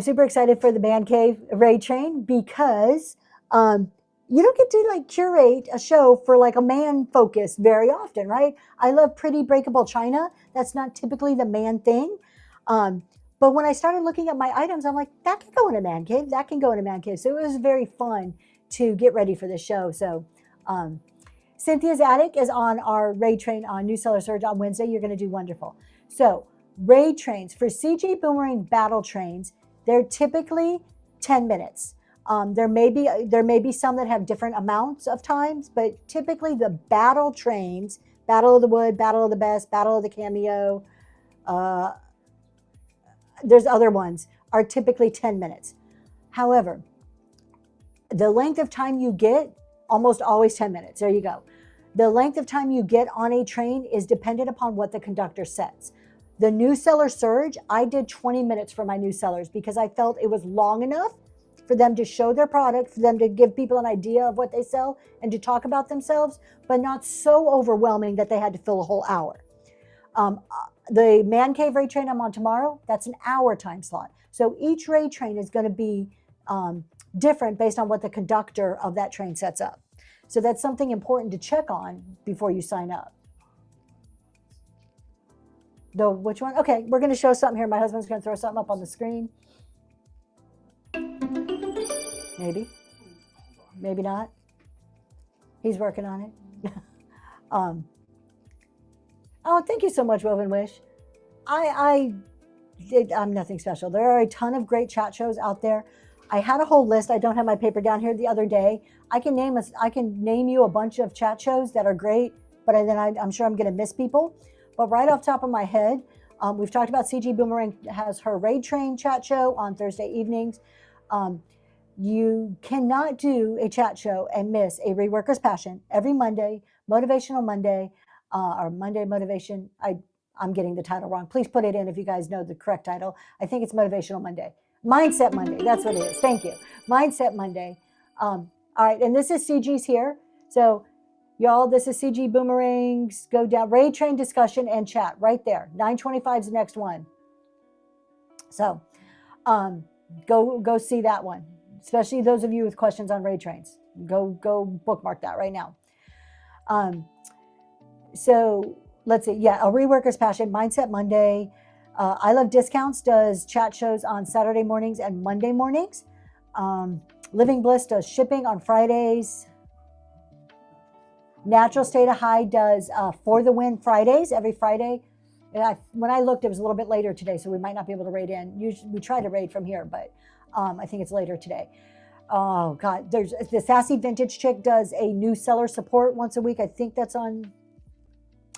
super excited for the Man Cave raid train because you don't get to like curate a show for like a man focus very often, right? I love pretty breakable china. That's not typically the man thing. But when I started looking at my items, I'm like, that can go in a man cave. That can go in a man cave. So it was very fun to get ready for this show. So Cynthia's Attic is on our raid train on New Seller Surge on Wednesday. You're going to do wonderful. So raid trains for CG Boomerang battle trains, they're typically 10 minutes. There may be some that have different amounts of times, but typically the battle trains, Battle of the Wood, Battle of the Best, Battle of the Cameo, there's other ones, are typically 10 minutes. However, the length of time you get, almost always 10 minutes. There you go. The length of time you get on a train is dependent upon what the conductor sets. The New Seller Surge, I did 20 minutes for my new sellers because I felt it was long enough for them to show their product, for them to give people an idea of what they sell and to talk about themselves, but not so overwhelming that they had to fill a whole hour. The Man Cave raid train I'm on tomorrow, that's an hour time slot. So each raid train is going to be different based on what the conductor of that train sets up. So that's something important to check on before you sign up. Which one? Okay, we're going to show something here. My husband's going to throw something up on the screen. Maybe. Maybe not. He's working on it. Oh, thank you so much, Woven Wish. I'm nothing special. There are a ton of great chat shows out there. I had a whole list. I don't have my paper down here the other day. I can name you a bunch of chat shows that are great, but then I'm sure I'm going to miss people. But right off the top of my head, we've talked about CG Boomerang has her Raid Train chat show on Thursday evenings. You cannot do a chat show and miss a Reworker's Passion every Monday, Motivational Monday, or Monday Motivation. I'm getting the title wrong. Please put it in if you guys know the correct title. I think it's Motivational Monday. Mindset Monday. That's what it is. Thank you. Mindset Monday. All right. And this is CG's here. So y'all, this is CG Boomerangs. Go down. Raid Train discussion and chat right there. 9:25 is the next one. So go see that one. Especially those of you with questions on raid trains. Go bookmark that right now. So let's see. Yeah, a Reworker's Passion, Mindset Monday. I Love Discounts does chat shows on Saturday mornings and Monday mornings. Living Bliss does shipping on Fridays. Natural State of High does For the Win Fridays, every Friday. When I looked, it was a little bit later today, so we might not be able to raid in. Usually, we try to raid from here, but I think it's later today. Oh, God. There's the Sassy Vintage Chick does a new seller support once a week. I think that's on,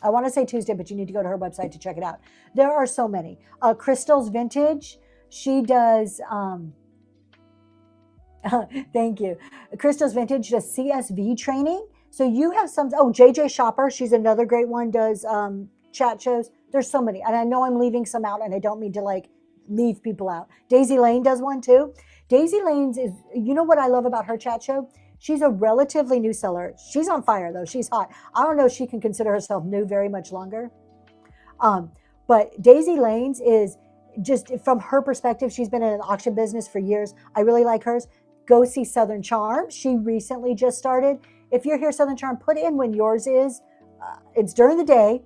I want to say Tuesday, but you need to go to her website to check it out. There are so many. Crystal's Vintage, she does, thank you. Crystal's Vintage does CSV training. So you have some, JJ Shopper, she's another great one, does chat shows. There's so many. And I know I'm leaving some out, and I don't mean to leave people out. Daisy Lane does one too. Daisy Lane's is, you know what I love about her chat show? She's a relatively new seller. She's on fire though. She's hot. I don't know if she can consider herself new very much longer. But Daisy Lane's is just, from her perspective, she's been in an auction business for years. I really like hers. Go see Southern Charm. She recently just started. If you're here, Southern Charm, put in when yours is. It's during the day.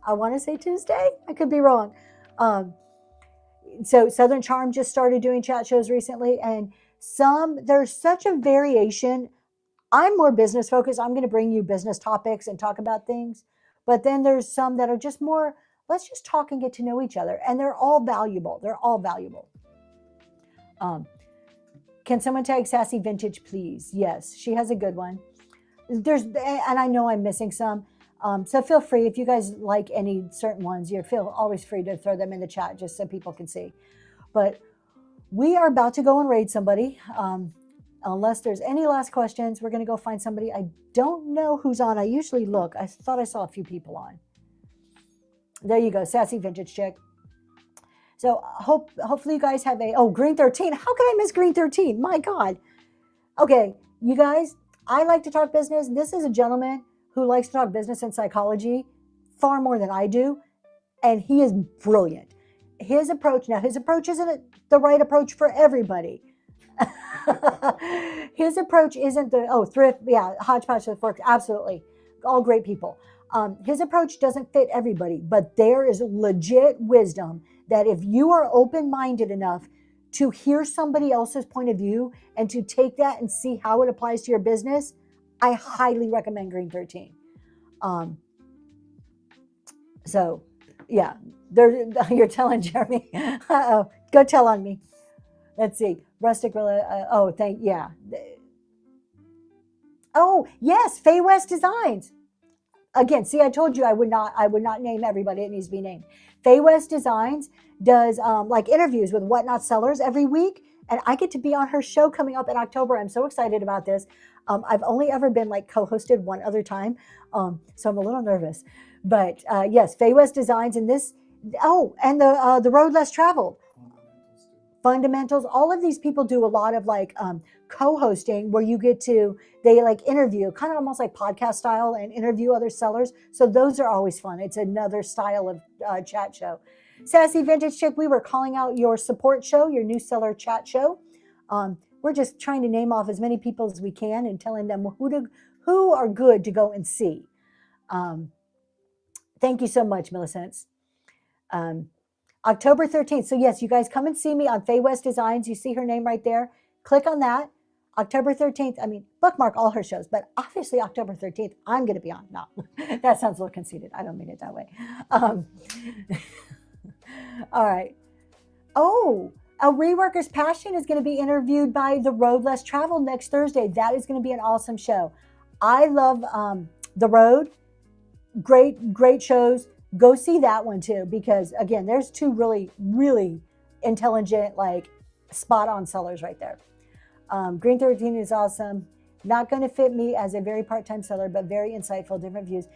I want to say Tuesday. I could be wrong. So Southern Charm just started doing chat shows recently, and there's such a variation. I'm more business focused. I'm going to bring you business topics and talk about things. But then there's some that are just more, let's just talk and get to know each other. And they're all valuable. They're all valuable. Can someone tag Sassy Vintage, please? Yes, she has a good one. And I know I'm missing some. So feel free, if you guys like any certain ones, you feel always free to throw them in the chat just so people can see. But we are about to go and raid somebody. Unless there's any last questions, we're going to go find somebody. I don't know who's on. I usually look. I thought I saw a few people on. There you go, Sassy Vintage Chick. So hopefully you guys have Green 13. How could I miss Green 13? My God. Okay, you guys, I like to talk business. This is a gentleman who likes to talk business and psychology far more than I do. And he is brilliant. His approach isn't the right approach for everybody. His approach isn't thrift, hodgepodge of forks, absolutely, all great people. His approach doesn't fit everybody, but there is legit wisdom that if you are open-minded enough to hear somebody else's point of view and to take that and see how it applies to your business, I highly recommend Green 13. So yeah, you're telling Jeremy. Go tell on me. Let's see. Rustic Gorilla. Oh, yes. Faye West Designs. Again, see, I told you I would not name everybody that needs to be named. Faye West Designs does like interviews with Whatnot sellers every week. And I get to be on her show coming up in October. I'm so excited about this. I've only ever been like co-hosted one other time. So I'm a little nervous. But yes, Faye West Designs and this. Oh, and the Road Less Traveled. Fundamentals. All of these people do a lot of like co-hosting where they like interview, kind of almost like podcast style, and interview other sellers. So those are always fun. It's another style of chat show. Sassy Vintage Chick, we were calling out your support show, your new seller chat show. We're just trying to name off as many people as we can and telling them who are good to go and see. Thank you so much, Millicent. October 13th. So yes, you guys come and see me on Faye West Designs. You see her name right there. Click on that. October 13th. I mean, bookmark all her shows, but obviously October 13th, I'm going to be on. No, that sounds a little conceited. I don't mean it that way. All right. Oh, a Reworker's Passion is going to be interviewed by The Road Less Traveled next Thursday. That is going to be an awesome show. I love The Road. Great shows. Go see that one too, because again, there's two really, really intelligent, like spot on sellers right there. Green 13 is awesome. Not going to fit me as a very part-time seller, but very insightful, different views.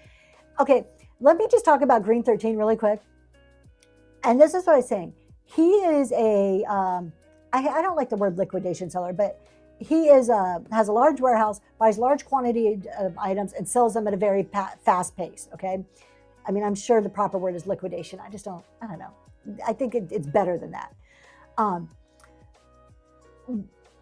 Okay, let me just talk about Green 13 really quick. And this is what I'm saying. He is I don't like the word liquidation seller, but he has a large warehouse, buys large quantity of items and sells them at a very fast pace, okay? I mean, I'm sure the proper word is liquidation. I don't know. I think it's better than that.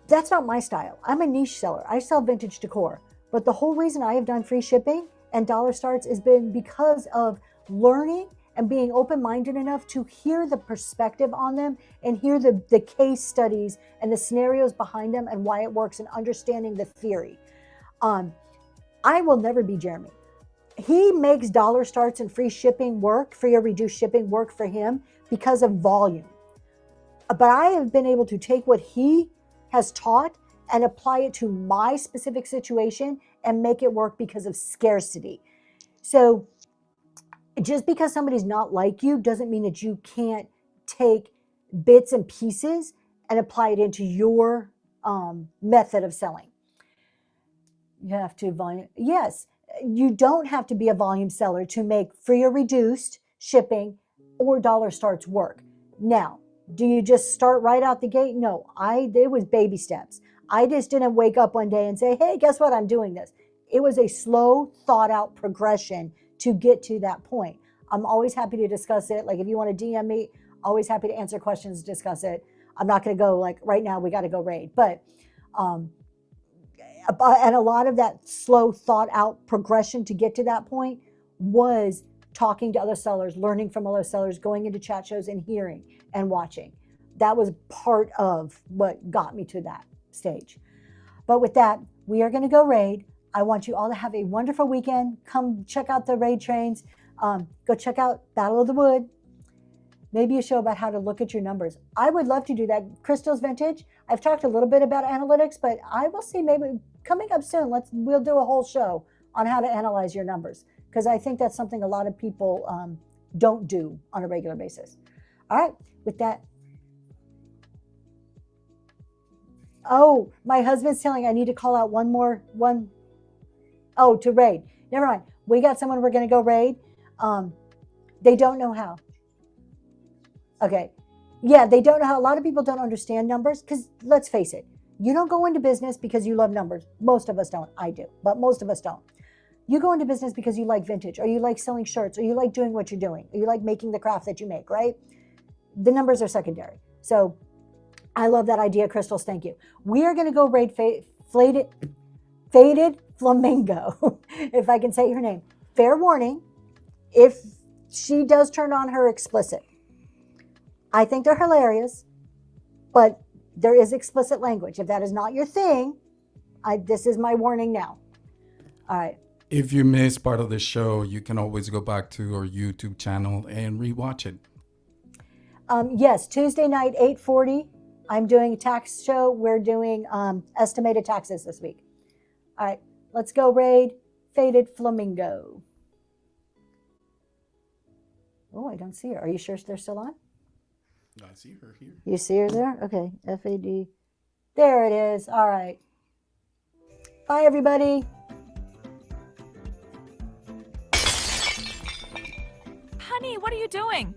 That's not my style. I'm a niche seller. I sell vintage decor. But the whole reason I have done free shipping and dollar starts has been because of learning and being open-minded enough to hear the perspective on them and hear the case studies and the scenarios behind them and why it works and understanding the theory. I will never be Jeremy. He makes dollar starts and free shipping work, free or reduced shipping work for him because of volume. But I have been able to take what he has taught and apply it to my specific situation and make it work because of scarcity. So just because somebody's not like you doesn't mean that you can't take bits and pieces and apply it into your method of selling. You have to volume. Yes, you don't have to be a volume seller to make free or reduced shipping or dollar starts work. Now, do you just start right out the gate? No, it was baby steps. I just didn't wake up one day and say, hey, guess what? I'm doing this. It was a slow, thought out progression to get to that point. I'm always happy to discuss it. Like if you want to DM me, always happy to answer questions, discuss it. I'm not going to go like right now, we got to go raid. But, and a lot of that slow thought out progression to get to that point was talking to other sellers, learning from other sellers, going into chat shows and hearing and watching. That was part of what got me to that stage. But with that, we are going to go raid. I want you all to have a wonderful weekend. Come check out the raid trains. Go check out Battle of the Wood. maybe a show about how to look at your numbers. I would love to do that. Crystal's Vintage. I've talked a little bit about analytics, but I will see maybe coming up soon. We'll do a whole show on how to analyze your numbers, because I think that's something a lot of people don't do on a regular basis. All right, with that. Oh, my husband's telling I need to call out one. Oh, to raid. Never mind. We got someone we're going to go raid. They don't know how. Okay. Yeah, they don't know how. A lot of people don't understand numbers because let's face it, you don't go into business because you love numbers. Most of us don't. I do, but most of us don't. You go into business because you like vintage, or you like selling shirts, or you like doing what you're doing, or you like making the craft that you make, right? The numbers are secondary. So I love that idea, Crystals. Thank you. We are going to go raid Faded Flamingo, if I can say her name. Fair warning, if she does turn on her explicit. I think they're hilarious, but there is explicit language. If that is not your thing, this is my warning now. All right. If you miss part of the show, you can always go back to our YouTube channel and rewatch it. Yes, Tuesday night, 8:40. I'm doing a tax show. We're doing estimated taxes this week. All right, let's go raid Faded Flamingo. Oh, I don't see her. Are you sure they're still on? I see her here. You see her there? Okay, FAD. There it is. All right. Bye, everybody. Honey, what are you doing?